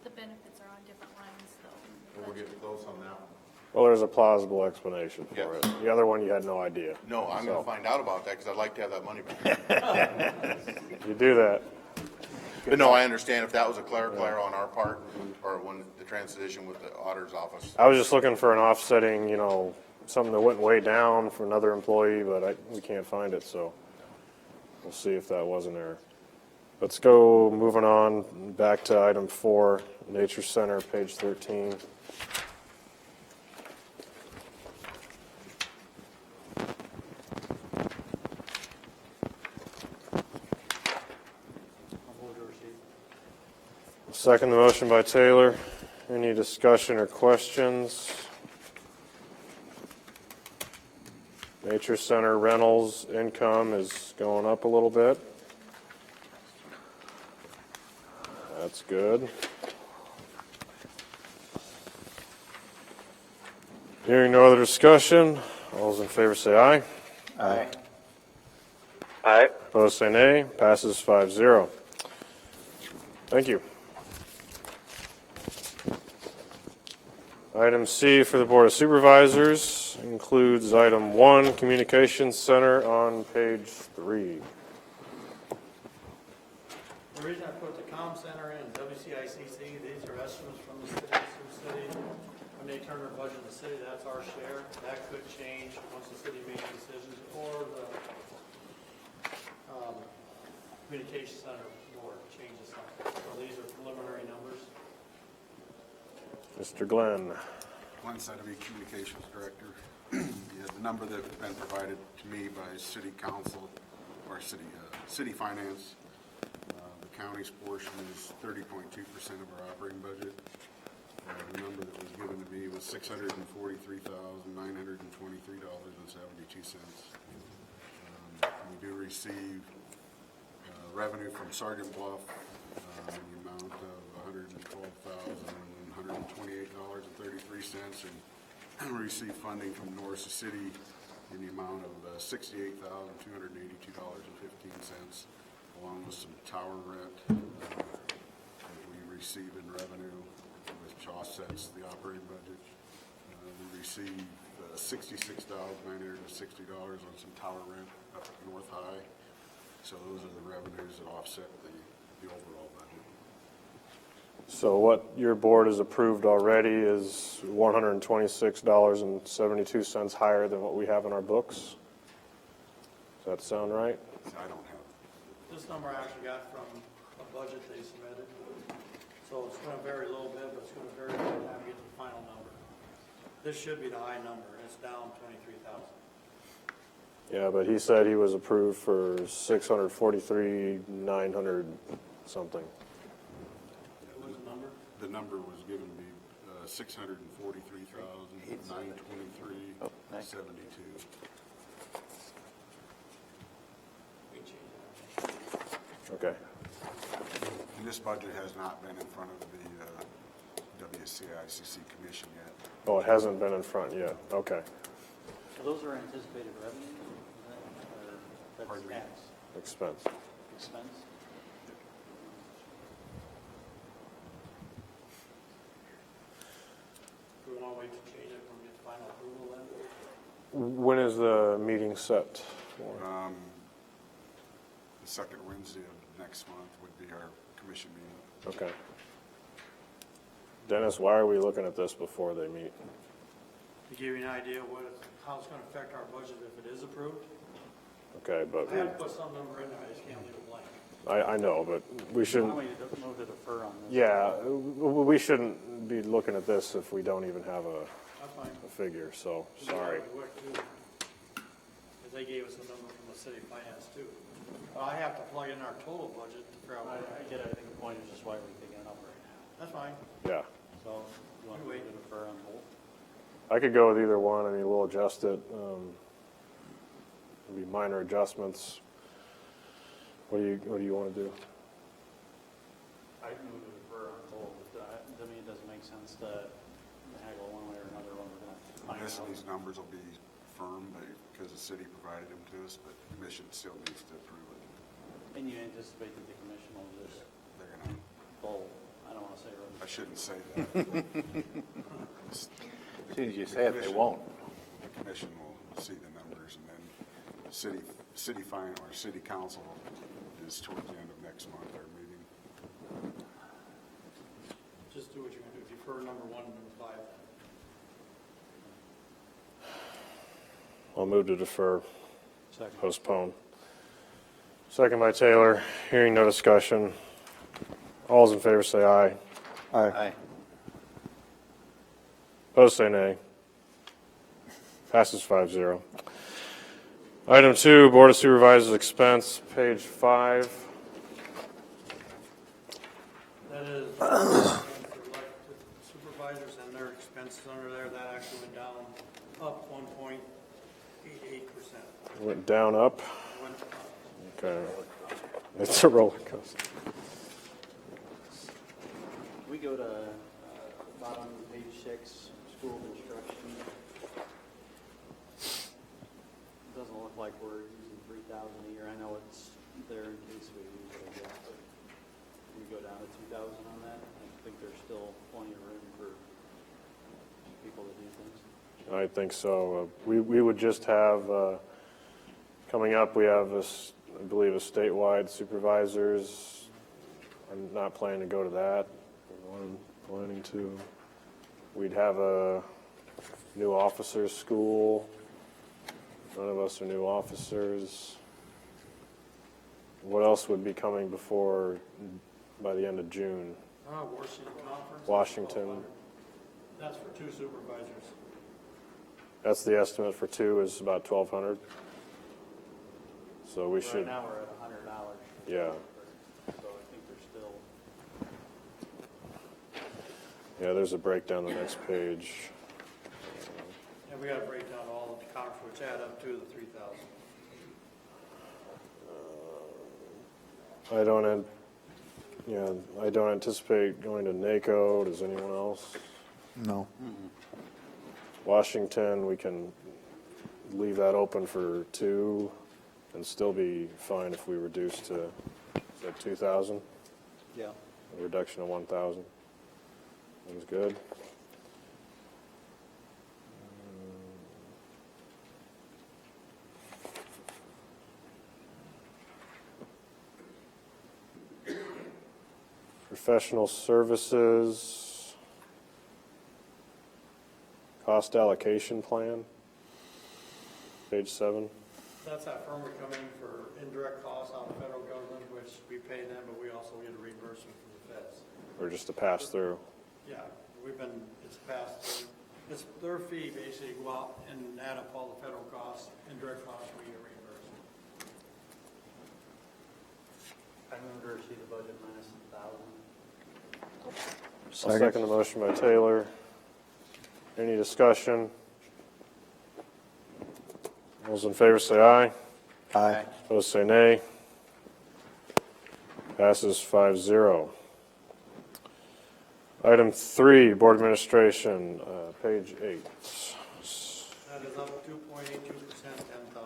The benefits are on different lines though. And we're getting close on that one. Well, there's a plausible explanation for Yes. it. The other one, you had no idea. No, I'm going So, to find out about that because I'd like to have that money back. You do that. But no, I understand if that was a clerical error on our part, or when the transition with the auditor's office. I was just looking for an offsetting, something that went way down for another employee, but we can't find it, so we'll see if that was an error. Let's go, moving on, back to item 4, Nature Center, page 13. Second the motion by Taylor. Any discussion or questions? Nature Center rentals income is going up a little bit. That's good. Hearing no other discussion, all those in favor say aye. Aye. Aye. Opposed say nay. Passes 5-0. Thank you. Item C for the Board of Supervisors includes item 1, Communications Center on page 3. The reason I put the comm center in WCICC, these are estimates from the city, Sioux City. When they turn their budget to the city, that's our share. That could change once the city makes decisions, or the communication center board changes something. So these are preliminary numbers. Mr. Glenn. Glenn Sedeby, Communications Director. Yeah, the number that's been provided to me by City Council or City Finance, the county's portion is 30.2% of our operating budget. The number that was given to me was $643,923.72. We do receive revenue from Sergeant Bluff in the amount of $112,128.33, and we receive funding from North City in the amount of $68,282.15, along with some tower rent that we receive in revenue, which offsets the operating budget. We receive $66,960 on some tower rent up at North High. So those are the revenues that offset the overall budget. So what your board has approved already is $126.72 higher than what we have in our books? Does that sound right? I don't have This number I actually got from a budget they submitted. So it's going to vary a little bit, but it's going to vary by the time we get to the final number. This should be the high number. It's down 23,000. Yeah, but he said he was approved for $643,900 something. What was the number? The number was given to me, $643,923.72. Okay. And this budget has not been in front of the WCICC Commission yet. Oh, it hasn't been in front yet. Okay. So those are anticipated revenues, or that's Pardon me? tax Expense. expense? Do we want to wait to change it when we get final approval then? When is the meeting set for? The second Wednesday of next month would be our commission meeting. Okay. Dennis, why are we looking at this before they meet? To give you an idea how it's going to affect our budget if it is approved. Okay, but I have to put some number in there, I just can't leave it blank. I know, but we shouldn't, Why don't we move to defer on this? yeah, we shouldn't be looking at this if we don't even have a That's fine. figure, so, sorry. Because they gave us a number from the city finance too. I have to plug in our total budget to figure out I what. get it, I think the point is just why we're taking it up right now. That's fine. Yeah. So you want to Wait. defer on both? I could go with either one. I mean, we'll adjust it. It'll be minor adjustments. What do you want to do? I'd move to defer on both. To me, it doesn't make sense to haggle one way or another when we're going to I find guess out. these numbers will be firm because the city provided them to us, but the commission still needs to approve it. And you anticipate that the commission will just They're gonna, bowl, I don't want to say I rubbish. shouldn't say that. As soon as you say it, they won't. The commission will see the numbers, and then city council is towards the end of next month, our meeting. just do what you're gonna do, defer number 1 and number 5. I'll move to defer, Second. postpone. Second by Taylor. Hearing no discussion. All's in favor say aye. Aye. Opposed say nay. Passes 5-0. Item 2, Board of Supervisors expense, page 5. That is, for elected supervisors and their expenses under there, that actually went down, up 1.88%. Went down, up. Went up. Okay. It's a roller coaster. We go to bottom of page 6, school construction. It doesn't look like we're using 3,000 a year. I know it's there in case we use it, I guess, but we go down to 2,000 on that. I think there's still plenty of room for people to do things. I think so. We would just have, coming up, we have this, I believe, a statewide supervisors. I'm not planning to go to that. I'm planning to. We'd have a new officers school. None of us are new officers. What else would be coming before, by the end of June? Washington Conference. Washington. That's for 2 supervisors. That's the estimate for 2 is about 1,200. So we Right should, now, we're at $100. yeah. So I think there's still, Yeah, there's a breakdown the next page. And we gotta break down all of the conference, which add up to the 3,000. I don't anticipate going to NACO. Does anyone else? No. Washington, we can leave that open for 2 and still be fine if we reduce to, is that 2,000? yeah. A reduction of 1,000. Sounds good. Professional services, cost allocation plan, page 7. That's that firm we come in for indirect costs out of the federal government, which we pay them, but we also get a reimbursement from the feds. Or just a pass through. Yeah, it's passed, it's their fee, basically, go out and add up all the federal costs, indirect costs, we get reimbursed. I move to receive the budget minus 1,000. I'll second the motion by Taylor. Any discussion? All those in favor say aye. Aye. Opposed say nay. Passes 5-0. Item 3, Board Administration, page 8. That is up 2.82%, 10,000.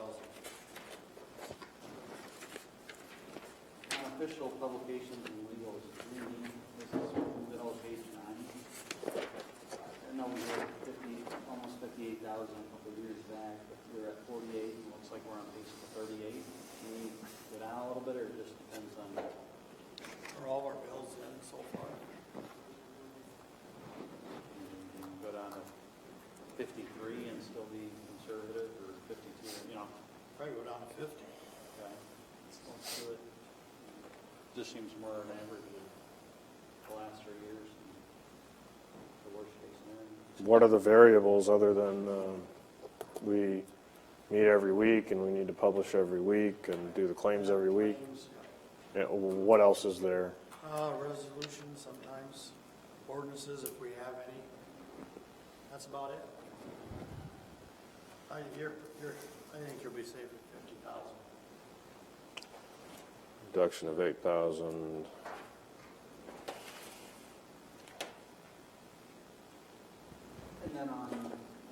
Official publications and legal screening, this is middle of page 9. I know we were almost 58,000 a couple of years back, but we're at 48, and it looks like we're on pace for 38. Can we go down a little bit, or it just depends on? For all our bills in so far. Go down to 53 and still be conservative, or 52, Probably go down to 50. okay. Let's do it. Just seems more an average of the last 3 years, the worst case scenario. What are the variables other than we meet every week and we need to publish every week and do the claims every week? Yeah, what else is there? Resolutions sometimes, ordinances if we have any. That's about it. I think you'll be safe at 50,000. Reduction of 8,000. And then on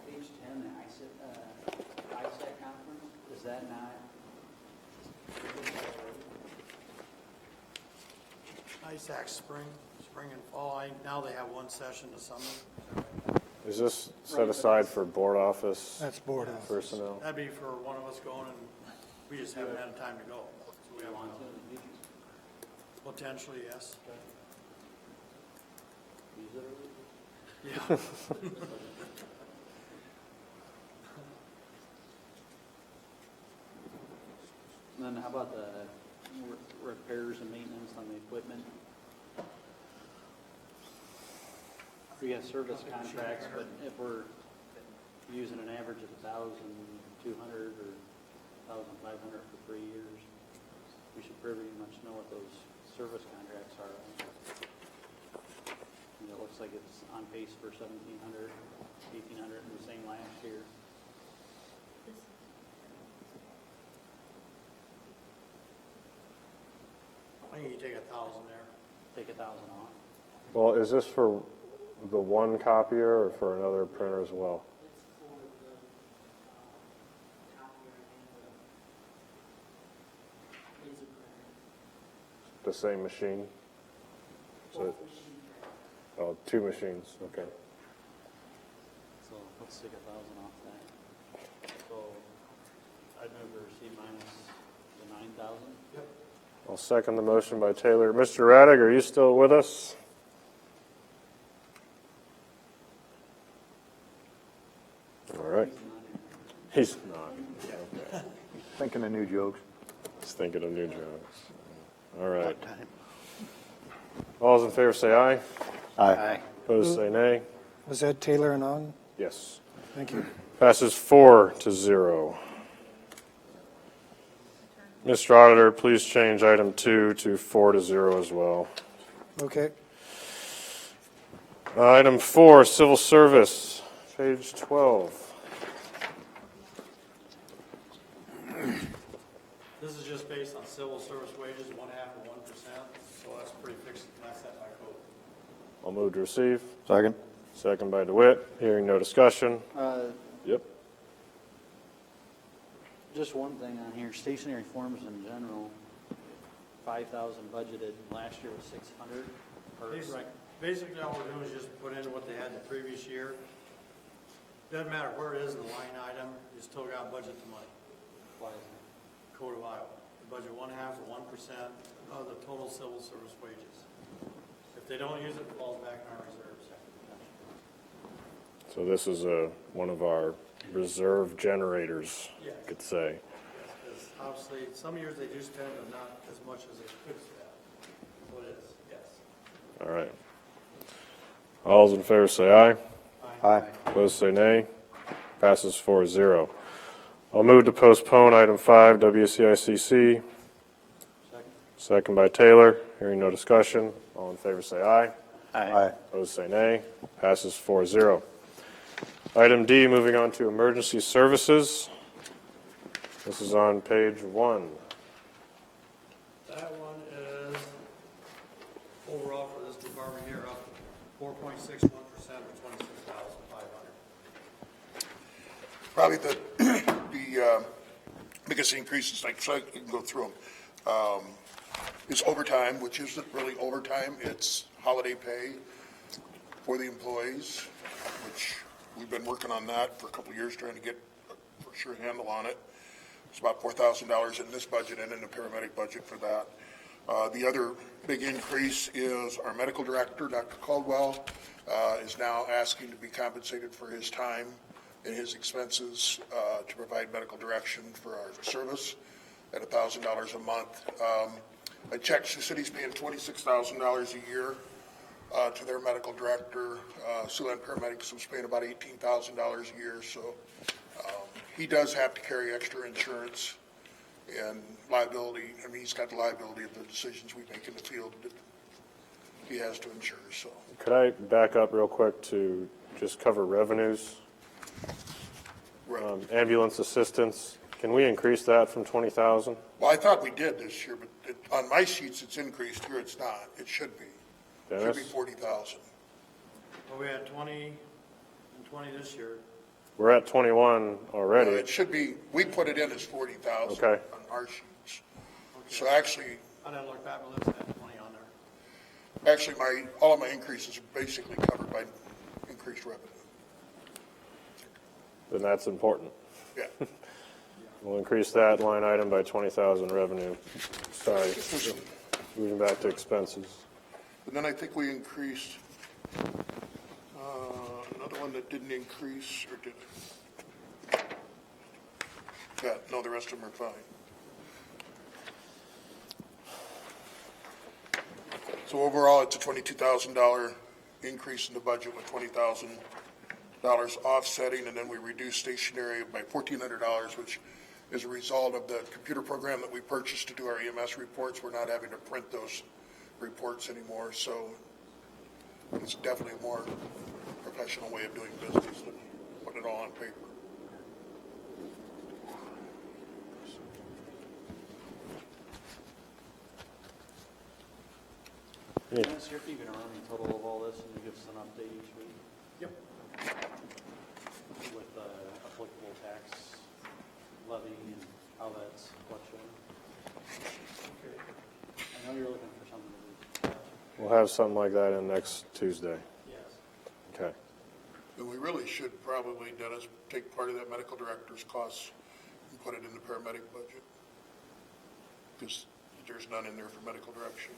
page 10, the ISAC conference, is that not? ISAC spring and fall. Now they have one session this summer. Is this set aside for board office That's board office. personnel? That'd be for one of us going, and we just haven't had time to go. So we have Want one. to? Potentially, yes. Be use it early. Yeah. And then how about the repairs and maintenance on the equipment? We got service contracts, but if we're using an average of 1,200 or 1,500 for 3 years, we should pretty much know what those service contracts are. And it looks like it's on pace for 1,700, 1,800, and the same last year. I think you take 1,000 there. Take 1,000 off. Well, is this for the one copier or for another printer as well? The same machine? So, oh, 2 machines, okay. So let's take 1,000 off that. So I'd move to receive minus the 9,000. Yep. I'll second the motion by Taylor. Mr. Raddick, are you still with us? All right. He's not. Okay. Thinking of new jokes. He's thinking of new jokes. All right. What time? All those in favor say aye. Aye. Opposed say nay. Was that Taylor and Ong? Yes. Thank you. Passes 4-0. Mr. Auditor, please change item 2 to 4-0 as well. Okay. Item 4, civil service, page 12. This is just based on civil service wages, 1/2 of 1%, so that's pretty fixed, that's set by code. I'll move to receive. Second? Second by DeWitt. Hearing no discussion. Yep. Just one thing on here, stationary forms in general, 5,000 budgeted, last year was 600. Right. Basically, all we're doing is just put in what they had the previous year. Doesn't matter where it is in the line item, you still got to budget the money. Why is that? Code of Iowa. You budget 1/2 of 1% of the total civil service wages. If they don't use it, it falls back in our reserves. So this is one of our reserve generators, you Yes. could say. Because obviously, some years they do spend, but not as much as they could spend. So it is, yes. All right. All those in favor say aye. Aye. Opposed say nay. Passes 4-0. I'll move to postpone item 5, WCICC. Second. Second by Taylor. Hearing no discussion. All in favor say aye. Aye. Opposed say nay. Passes 4-0. Item D, moving on to emergency services. This is on page 1. That one is overall for this department here up 4.61% or 26,500. Probably the biggest increases, like, so I can go through them, is overtime, which isn't really overtime, it's holiday pay for the employees, which we've been working on that for a couple of years, trying to get a for sure handle on it. It's about $4,000 in this budget and in the paramedic budget for that. The other big increase is our medical director, Dr. Caldwell, is now asking to be compensated for his time and his expenses to provide medical direction for our service at $1,000 a month. I checked, the city's paying $26,000 a year to their medical director. Siouxland Paramedics was paying about $18,000 a year, so he does have to carry extra insurance and liability. I mean, he's got the liability of the decisions we make in the field that he has to insure, so. Could I back up real quick to just cover revenues? Right. Ambulance assistance, can we increase that from 20,000? Well, I thought we did this year, but on my sheets, it's increased. Here, it's not. It should be. It should be Dennis? 40,000. Well, we had 20 and 20 this year. We're at 21 already. It should be, we put it in as 40,000 Okay. on our sheets. So actually, I didn't look back, but let's add 20 on there. actually, all of my increases are basically covered by increased revenue. Then that's important. Yeah. We'll increase that line item by 20,000 revenue. Sorry, moving back to expenses. And then I think we increased Another one that didn't increase, or did? Yeah, no, the rest of them are fine. So overall, it's a $22,000 increase in the budget with $20,000 offsetting, and then we reduced stationery by $1,400, which is a result of the computer program that we purchased to do our EMS reports. We're not having to print those reports anymore, so it's definitely a more professional way of doing business than putting it all on paper. Can I ask if you can run a total of all this and you give us an update each week? Yep. With applicable tax levy and how that's fluctuating? I know you're looking for something to do. We'll have something like that in next Tuesday. Yes. Okay. And we really should probably, Dennis, take part of that medical director's costs and put it in the paramedic budget. Because there's none in there for medical direction.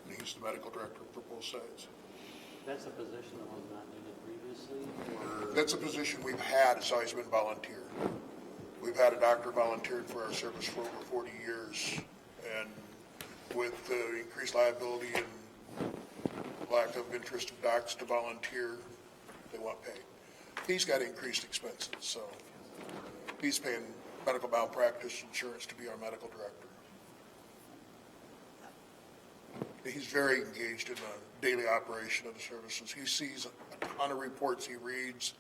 And he's the medical director for both sides. That's a position that was not needed previously, or? That's a position we've had, it's always been volunteer. We've had a doctor volunteered for our service for over 40 years. And with the increased liability and lack of interest of docs to volunteer, they want pay. He's got increased expenses, so he's paying medical malpractice insurance to be our medical director. He's very engaged in the daily operation of the services. He sees a ton of reports he reads.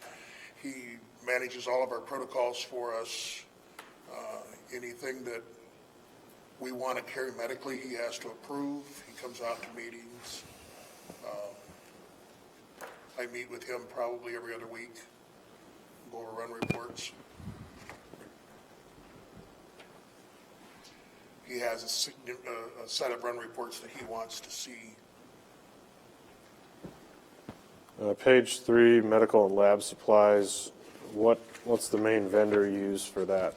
He manages all of our protocols for us. Anything that we want to carry medically, he has to approve. He comes out to meetings. I meet with him probably every other week, go over run reports. He has a set of run reports that he wants to see. Page 3, medical and lab supplies. What's the main vendor you use for that?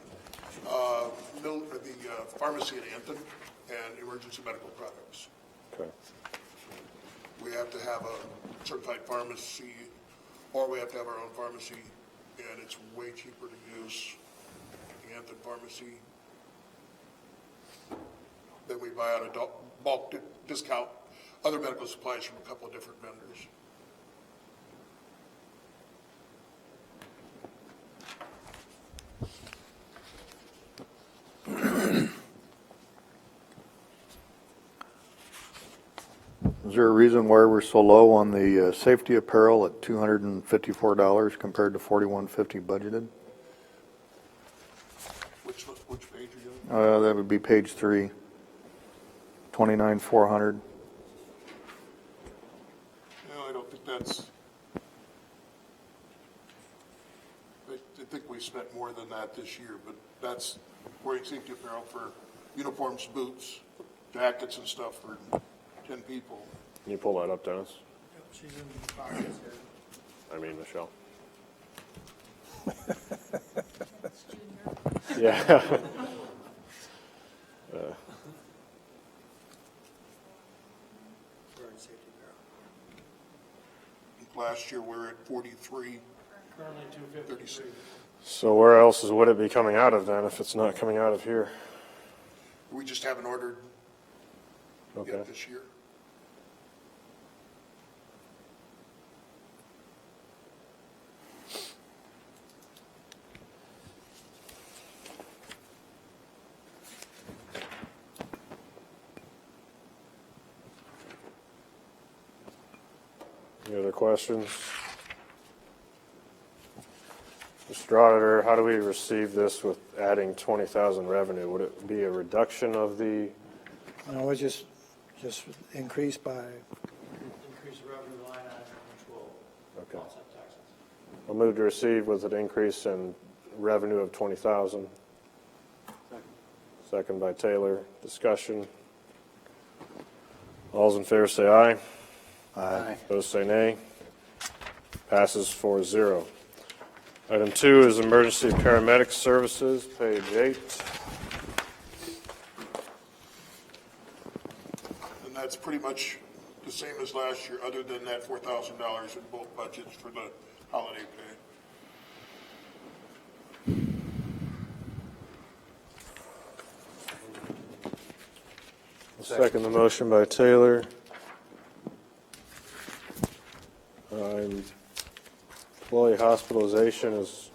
The pharmacy at Anton and emergency medical products. Okay. We have to have a certified pharmacy, or we have to have our own pharmacy, and it's way cheaper to use the Anton pharmacy. Then we buy out a bulk discount other medical supplies from a couple of different vendors. Is there a reason why we're so low on the safety apparel at $254 compared to $41.50 budgeted? Which page are you on? That would be page 3, $29,400. No, I don't think that's, I think we spent more than that this year, but that's wearing safety apparel for uniforms, boots, jackets and stuff for 10 people. Can you pull that up, Dennis? Yep, she's in the box here. I mean, Michelle. Yeah. Wearing safety apparel. Last year, we were at 43. Currently 253. So where else would it be coming out of then if it's not coming out of here? We just haven't ordered Okay. yet this year. Any other questions? Mr. Auditor, how do we receive this with adding 20,000 revenue? Would it be a reduction of the, No, it's just increased by, Increase the revenue line item, which will okay. offset taxes. I'll move to receive with an increase in revenue of 20,000. Second by Taylor. Discussion. All's in favor say aye. Aye. Opposed say nay. Passes 4-0. Item 2 is emergency paramedic services, page 8. And that's pretty much the same as last year, other than that $4,000 in both budgets for the holiday pay. Second the motion by Taylor. Employee hospitalization is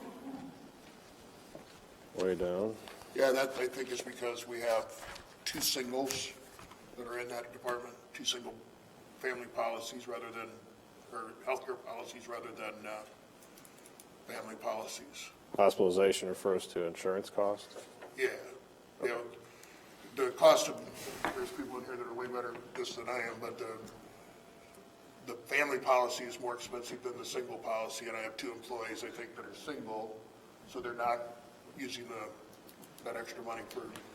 way down. Yeah, that I think is because we have two singles that are in that department, two single family policies rather than, or healthcare policies rather than family policies. Hospitalization refers to insurance cost. Yeah, you know, the cost of, there's people in here that are way better at this than I am, but the family policy is more expensive than the single policy, and I have two employees, I think, that are single, so they're not using that extra money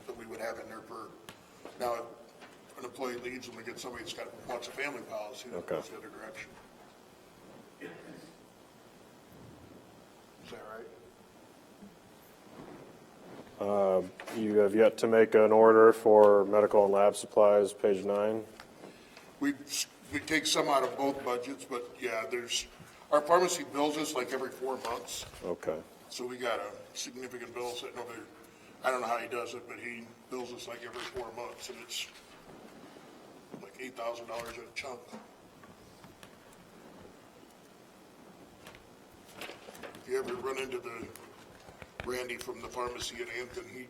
that we would have in there for, now, if an employee leaves and we get somebody that's wants a family policy, that goes the other direction. Is that right? You have yet to make an order for medical and lab supplies, page 9. We take some out of both budgets, but yeah, our pharmacy bills us like every 4 months. Okay. So we got a significant bill sitting over there. I don't know how he does it, but he bills us like every 4 months, and it's like $8,000 a chunk. If you ever run into Randy from the pharmacy at Hampton, he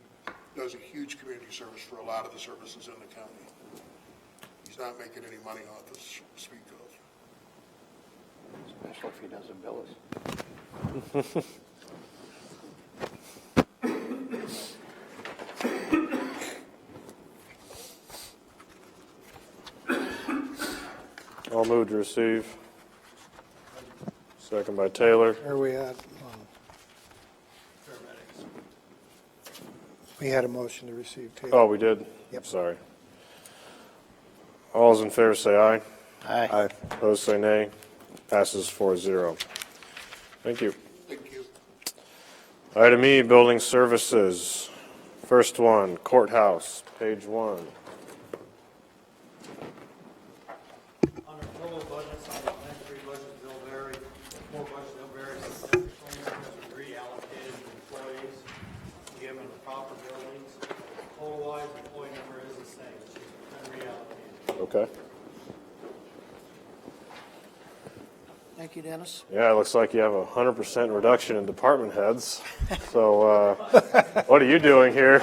does a huge community service for a lot of the services in the county. He's not making any money off us to speak of. Especially if he doesn't bill us. I'll move to receive. Second by Taylor. Where are we at? We had a motion to receive, Taylor. Oh, we did? Yep. Sorry. All those in favor say aye. Aye. Opposed say nay. Passes 4-0. Thank you. Thank you. Item E, building services. First one, courthouse, page 1. Under total budgets, on the next three budgets, they'll vary, four budgets, they'll vary significantly because we reallocated employees, given the proper buildings. Total-wise, employee number is the same, it's just been reallocated. Okay. Thank you, Dennis. Yeah, it looks like you have a 100% reduction in department heads. So what are you doing here?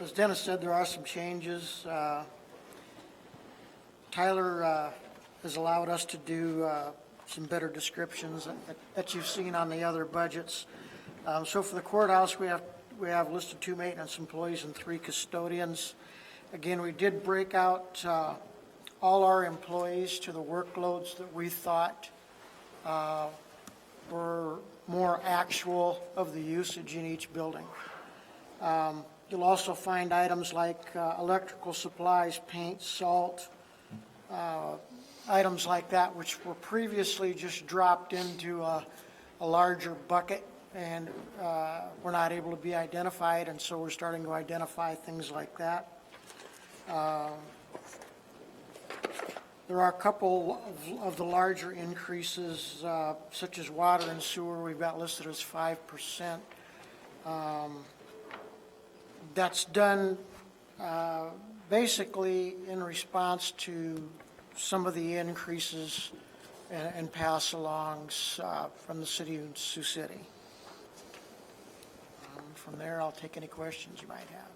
As Dennis said, there are some changes. Tyler has allowed us to do some better descriptions that you've seen on the other budgets. So for the courthouse, we have listed 2 maintenance employees and 3 custodians. Again, we did break out all our employees to the workloads that we thought were more actual of the usage in each building. You'll also find items like electrical supplies, paint, salt, items like that, which were previously just dropped into a larger bucket and were not able to be identified, and so we're starting to identify things like that. There are a couple of the larger increases, such as water and sewer, we've got listed as 5%. That's done basically in response to some of the increases and pass-alongs from the city of Sioux City. From there, I'll take any questions you might have.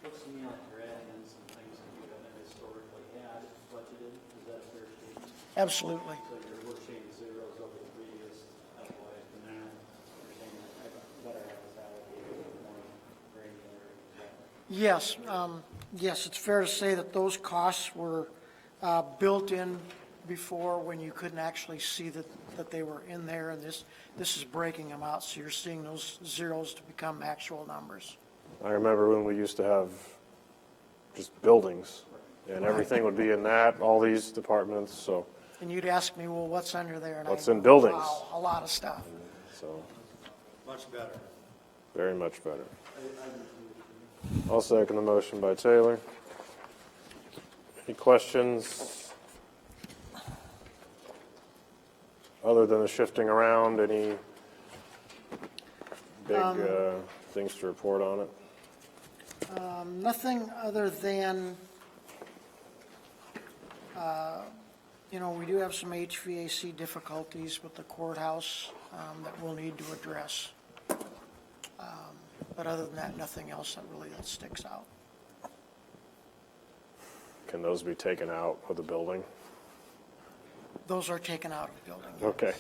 Looks to me like you're adding in some things that you haven't historically had budgeted. Is that a fair statement? Absolutely. So we're seeing zeros over the previous FY, and now you're saying that better have this allocated more granular. Yes, yes, it's fair to say that those costs were built in before when you couldn't actually see that they were in there, and this is breaking them out, so you're seeing those zeros to become actual numbers. I remember when we used to have just buildings, and everything would be in that, all these departments, so. And you'd ask me, well, what's under there? And What's I'd in go, buildings? Wow, a lot of stuff. So, Much better. Very much better. I'll second the motion by Taylor. Any questions? Other than the shifting around, any big things to report on it? Nothing other than, we do have some HVAC difficulties with the courthouse that we'll need to address. But other than that, nothing else that sticks out. Can those be taken out of the building? Those are taken out of the building. Okay.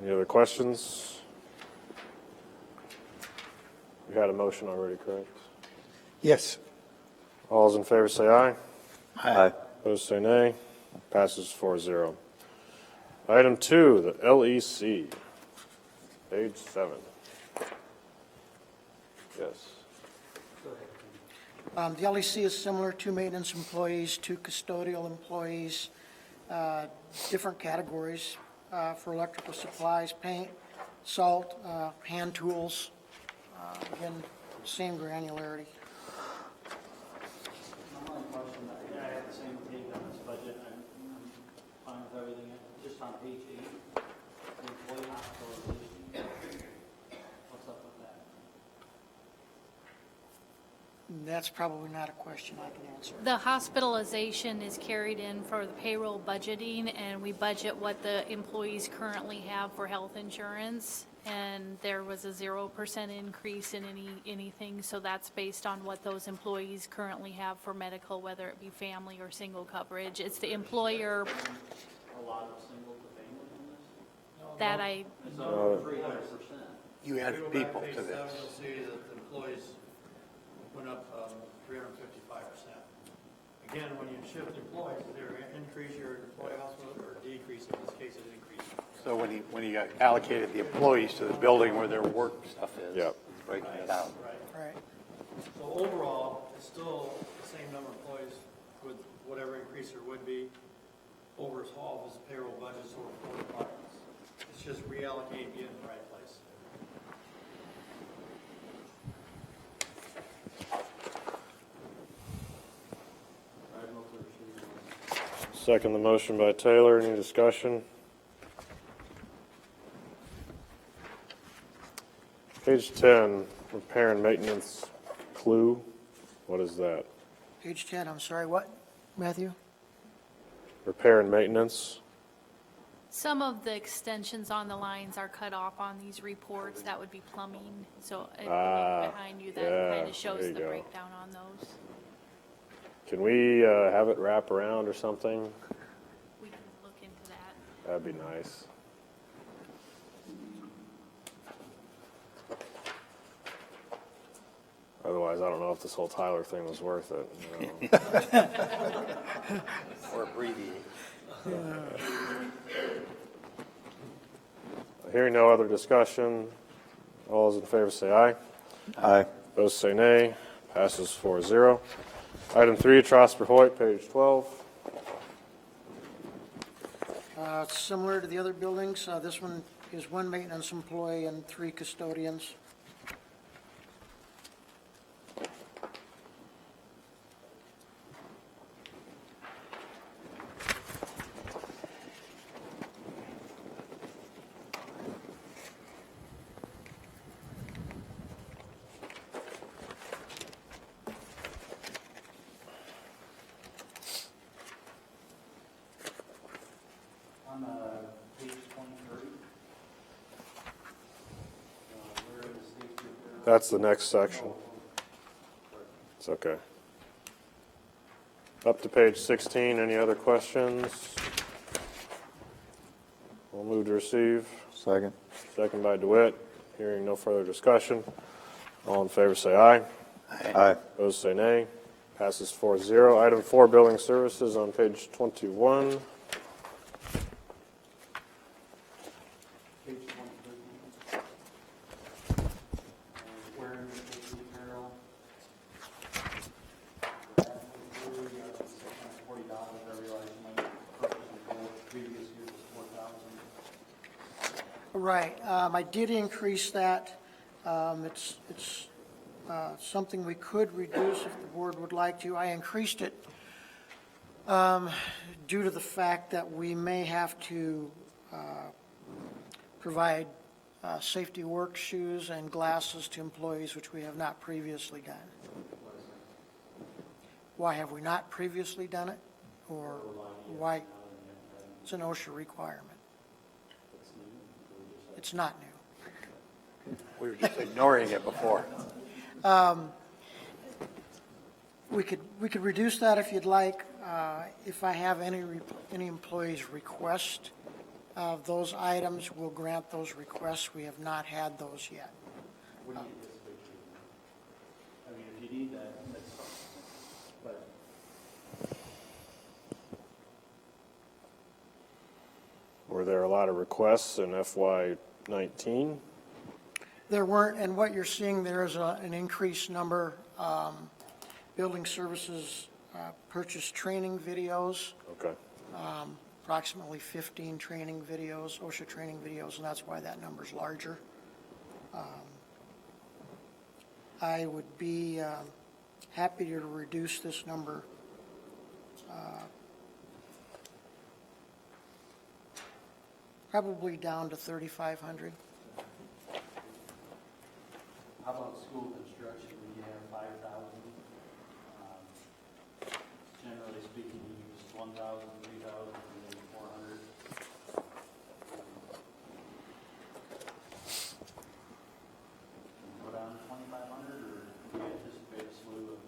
Any other questions? We had a motion already, correct? Yes. All those in favor say aye. Aye. Opposed say nay. Passes 4-0. Item 2, the LEC, page 7. Yes. The LEC is similar to maintenance employees, to custodial employees, different categories for electrical supplies, paint, salt, hand tools. Again, same granularity. I'm on a question, I have the same take on this budget, I'm fine with everything, just on page 8, the employee hospitalization, what's up with that? That's probably not a question I can answer. The hospitalization is carried in for the payroll budgeting, and we budget what the employees currently have for health insurance. And there was a 0% increase in anything, so that's based on what those employees currently have for medical, whether it be family or single coverage. It's the employer A lot of single to family in this? that I, It's over 300%. You added people to this. You'll see that the employees went up 355%. Again, when you shift employees, either increase your employee hospital or decrease, in this case, it increased. So when he allocated the employees to the building where their work stuff is. Yep. he's breaking it out. Right. So overall, it's still the same number of employees with whatever increase there would be. Overall, his payroll budget's over 4 departments. It's just reallocating it in the right place. Second the motion by Taylor. Any discussion? Page 10, repair and maintenance clue. What is that? Page 10, I'm sorry, what, Matthew? Repair and maintenance. some of the extensions on the lines are cut off on these reports. That would be plumbing. So it behind you, that yeah, kind of shows there you the go. breakdown on those. Can we have it wrap around or something? We can look into that. That'd be nice. Otherwise, I don't know if this whole Tyler thing was worth it. You know? Or abbreviate. Hearing no other discussion, all those in favor say aye. Aye. Those say nay. Passes 4-0. Item 3, Trosper Hoyt, page 12. It's similar to the other buildings. This one is 1 maintenance employee and 3 custodians. On page 23, where it states that That's the next section. It's okay. Up to page 16. Any other questions? We'll move to receive. Second. Second by DeWitt. Hearing no further discussion. All in favor say aye. Aye. Those say nay. Passes 4-0. Item 4, Building Services on page 21. page 23, where in the safety apparel, $640, I realize my purchase and goal previous year was $4,000. Right, I did increase that. It's something we could reduce if the board would like to. I increased it due to the fact that we may have to provide safety work shoes and glasses to employees, which we have not previously done. Why have we not previously done it? Or why? It's an OSHA requirement. It's not new. We were just ignoring it before. We could reduce that if you'd like. If I have any employees request those items, we'll grant those requests. We have not had those yet. What do you anticipate? I mean, if you need that, that's fine. But Were there a lot of requests in FY19? There weren't, and what you're seeing there is an increased number. Building services purchased training videos, Okay. approximately 15 training videos, OSHA training videos, and that's why that number's larger. I would be happy to reduce this number probably down to 3,500. how about school construction? We have 5,000. Generally speaking, we use 1,000, 3,000, and maybe 400. Go down to 2,500, or do you anticipate a slew of?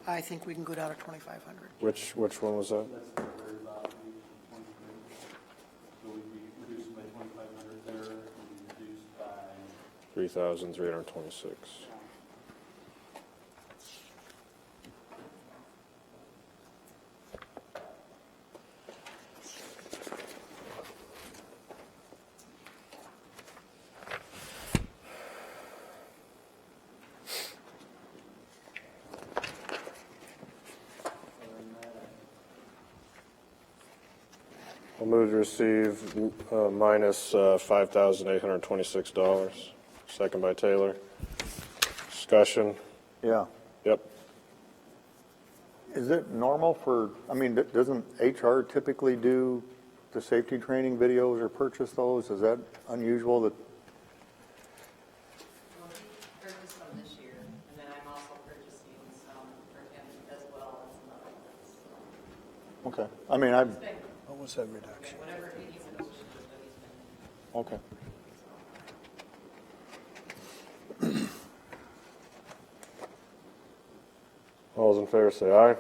I think we can go down to 2,500. Which one was that? That's the very bottom, 23. So we'd be reducing by 2,500 there, and reduced by 3,326. I'll move to receive minus $5,826. Second by Taylor. Discussion. Yeah. Yep. Is it normal for, I mean, doesn't HR typically do the safety training videos or purchase those? Is that unusual that? Well, he purchased some this year, and then I'm also purchasing some for him as well as some other ones. Okay. I mean, I've, What was that reduction? Whatever he needs in OSHA, that he's been. okay. All those in favor say aye.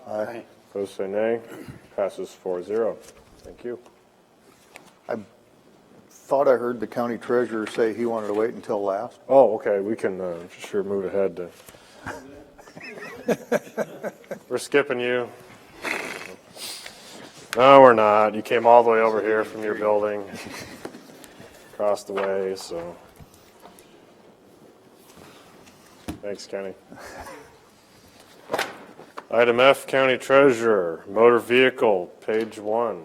Aye. Opposed say nay. Passes 4-0. Thank you. I thought I heard the county treasurer say he wanted to wait until last. Oh, okay, we can sure move ahead to. We're skipping you. No, we're not. You came all the way over here from your building, across the way, so. Thanks, Kenny. Item F, County Treasurer, Motor Vehicle, page 1.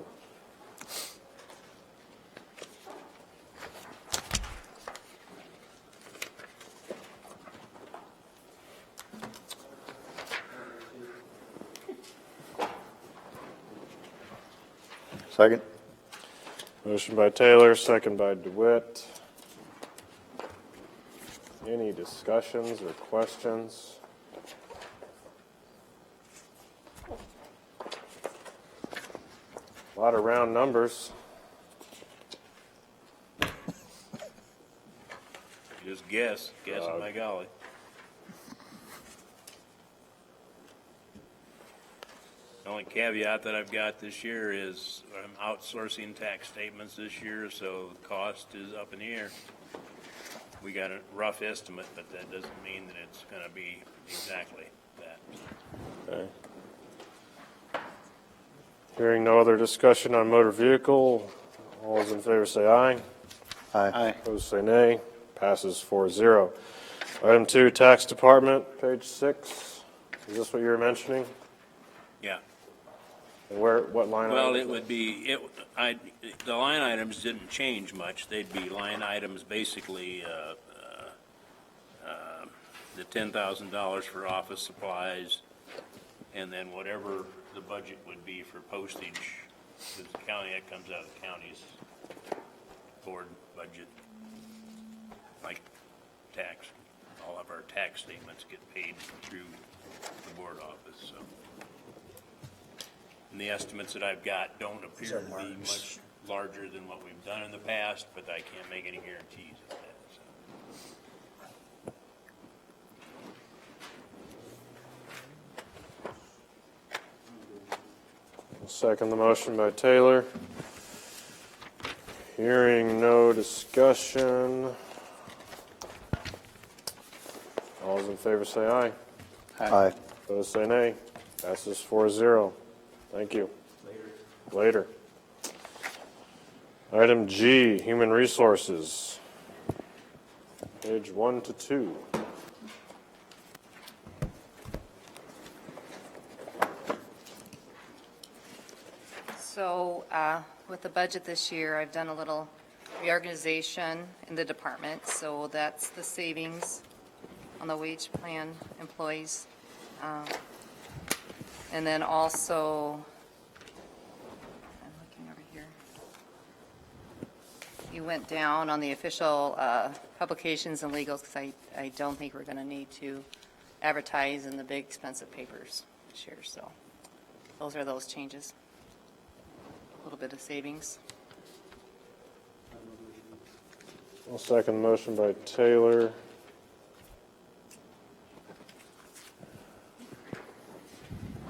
Second? Motion by Taylor, second by DeWitt. Any discussions or questions? A lot of round numbers. Just guessing, my golly. The only caveat that I've got this year is I'm outsourcing tax statements this year, so the cost is up in the air. We got a rough estimate, but that doesn't mean that it's going to be exactly that. Okay. Hearing no other discussion on motor vehicle, all those in favor say aye. Aye. Opposed say nay. Passes 4-0. Item 2, Tax Department, page 6. Is this what you were mentioning? Yeah. What line? Well, item is it would be, the line items didn't change much. They'd be line items, basically, the $10,000 for office supplies, and then whatever the budget would be for postage. Because the county, that comes out of the county's board budget, like tax. All of our tax statements get paid through the board office, so. And the estimates that I've got don't appear to be much larger than what we've done in the past, but I can't make any guarantees of that, so. I'll second the motion by Taylor. Hearing no discussion. All those in favor say aye. Aye. Those say nay. Passes 4-0. Thank you. Later. Item G, Human Resources. Page 1 to 2. So with the budget this year, I've done a little reorganization in the department. So that's the savings on the wage plan employees. And then also, I'm looking over here. You went down on the official publications and legals because I don't think we're going to need to advertise in the big expensive papers this year. So those are those changes. A little bit of savings. I'll second the motion by Taylor.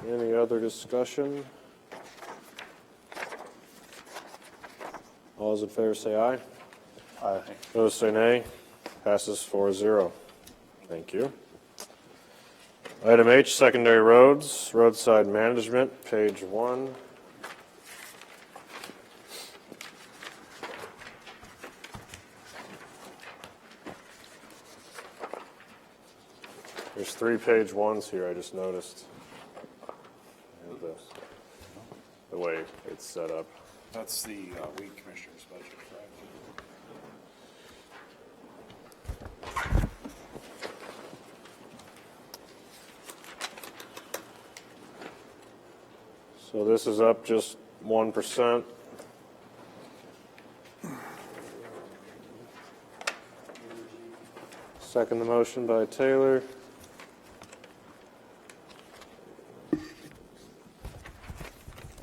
Any other discussion? All those in favor say aye. Aye. Those say nay. Passes 4-0. Thank you. Item H, Secondary Roads, Roadside Management, page 1. There's 3 page 1s here, I just noticed. And the way it's set up. That's the weed commissioner's budget, correct? So this is up just 1%. Second the motion by Taylor.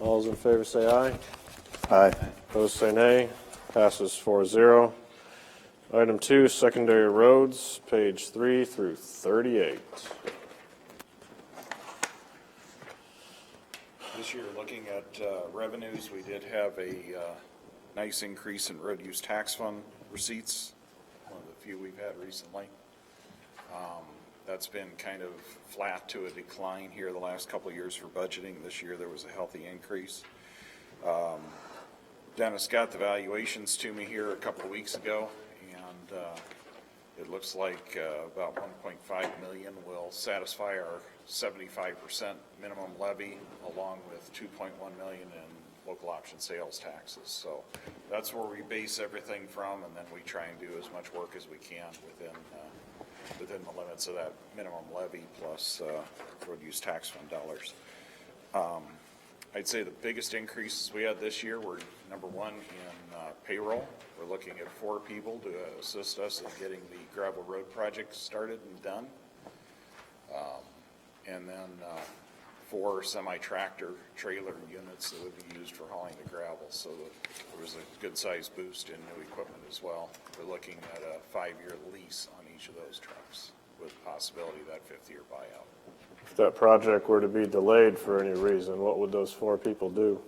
All those in favor say aye. Aye. Those say nay. Passes 4-0. Item 2, Secondary Roads, page 3 through 38. This year, looking at revenues, we did have a nice increase in road use tax fund receipts, one of the few we've had recently. That's been kind of flat to a decline here the last couple of years for budgeting. This year there was a healthy increase. Dennis got the valuations to me here a couple of weeks ago, and it looks like about 1.5 million will satisfy our 75% minimum levy, along with 2.1 million in local option sales taxes. So that's where we base everything from, and then we try and do as much work as we can within the limits of that minimum levy plus road use tax fund dollars. I'd say the biggest increases we had this year were, number one, in payroll. We're looking at 4 people to assist us in getting the gravel road project started and done. And then 4 semi-tractor trailer units that would be used for hauling the gravel. So there was a good sized boost in new equipment as well. We're looking at a 5-year lease on each of those trucks with the possibility of that 5th-year buyout. If that project were to be delayed for any reason, what would those 4 people do?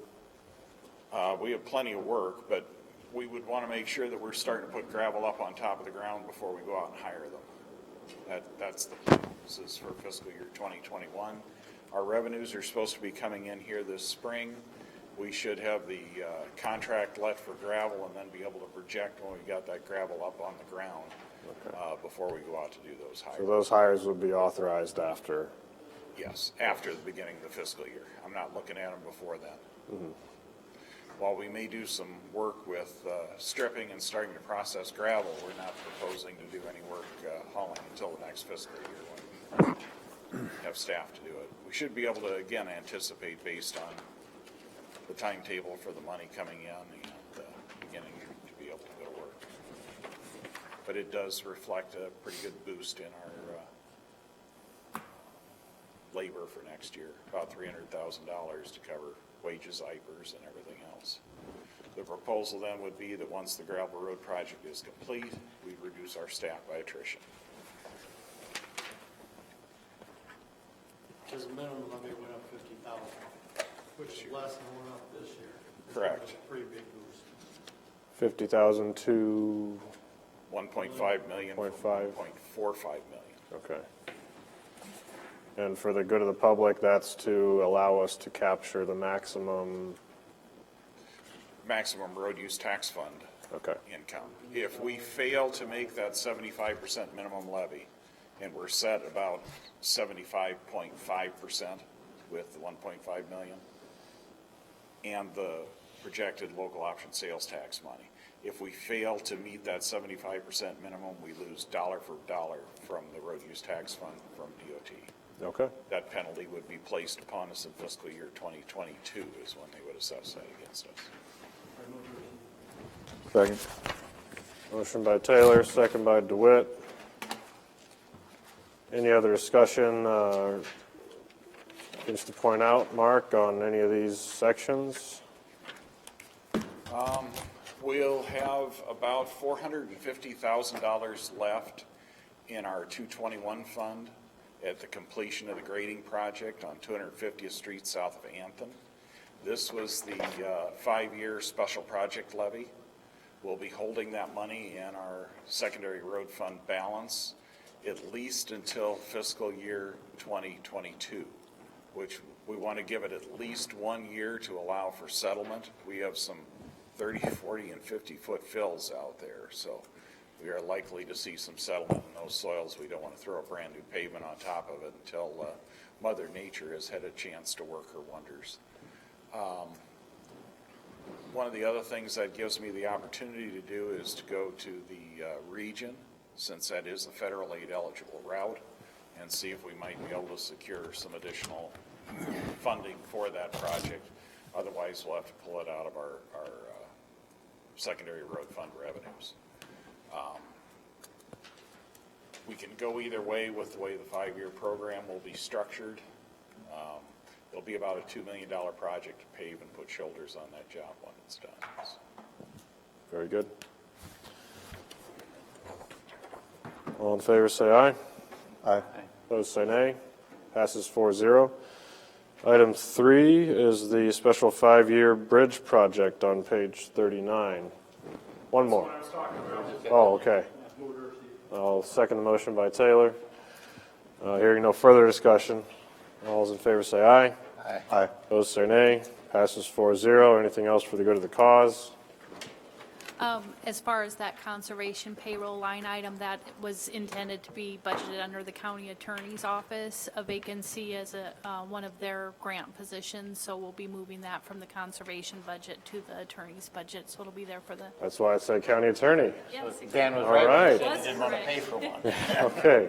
We have plenty of work, but we would want to make sure that we're starting to put gravel up on top of the ground before we go out and hire them. That's the plan. This is for fiscal year 2021. Our revenues are supposed to be coming in here this spring. We should have the contract let for gravel and then be able to project when we got that gravel up on the ground before we go out to do those hires. So those hires would be authorized after Yes, after the beginning of the fiscal year. I'm not looking at them before then. While we may do some work with stripping and starting to process gravel, we're not proposing to do any work hauling until the next fiscal year when we have staff to do it. We should be able to, again, anticipate based on the timetable for the money coming in and beginning to be able to go to work. But it does reflect a pretty good boost in our labor for next year, about $300,000 to cover wages, IPers, and everything else. The proposal then would be that once the gravel road project is complete, we reduce our staff by attrition. Because the minimum levy went up 50,000, which is less than it went up this year. Correct. Pretty big boost. 50,000 to 1.5 million from 1.45 million. Okay. And for the good of the public, that's to allow us to capture the maximum Road use tax fund okay. income. If we fail to make that 75% minimum levy, and we're set about 75.5% with the 1.5 million and the projected local option sales tax money, if we fail to meet that 75% minimum, we lose dollar for dollar from the road use tax fund from DOT. Okay. That penalty would be placed upon us in fiscal year 2022 is when they would assess that against us. Second. Motion by Taylor, second by DeWitt. Any other discussion, things to point out, Mark, on any of these sections? We'll have about $450,000 left in our 221 fund at the completion of the grading project on 250th Street south of Anthem. This was the 5-year special project levy. We'll be holding that money in our secondary road fund balance at least until fiscal year 2022, which we want to give it at least 1 year to allow for settlement. We have some 30, 40, and 50-foot fills out there, so we are likely to see some settlement in those soils. We don't want to throw a brand new pavement on top of it until Mother Nature has had a chance to work her wonders. One of the other things that gives me the opportunity to do is to go to the region, since that is a federal aid eligible route, and see if we might be able to secure some additional funding for that project. Otherwise, we'll have to pull it out of our secondary road fund revenues. We can go either way with the way the 5-year program will be structured. It'll be about a $2 million project to pave and put shoulders on that job when it's done. Very good. All in favor, say aye. Aye. Opposed, say nay. Passes 4-0. Item 3 is the special 5-year bridge project on page 39. One more. Oh, okay. I'll second the motion by Taylor. Hearing no further discussion. All those in favor say aye. Aye. Aye. Opposed, say nay. Passes 4-0. Anything else for the good of the cause? As far as that conservation payroll line item, that was intended to be budgeted under the county attorney's office, a vacancy as one of their grant positions, so we'll be moving that from the conservation budget to the attorney's budget, so it'll be there for the. That's why I said county attorney. Yes, Dan was All right. right. He said he didn't want to pay for one. Okay.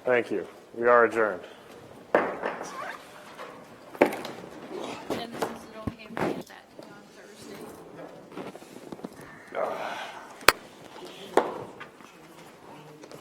Thank you. We are adjourned.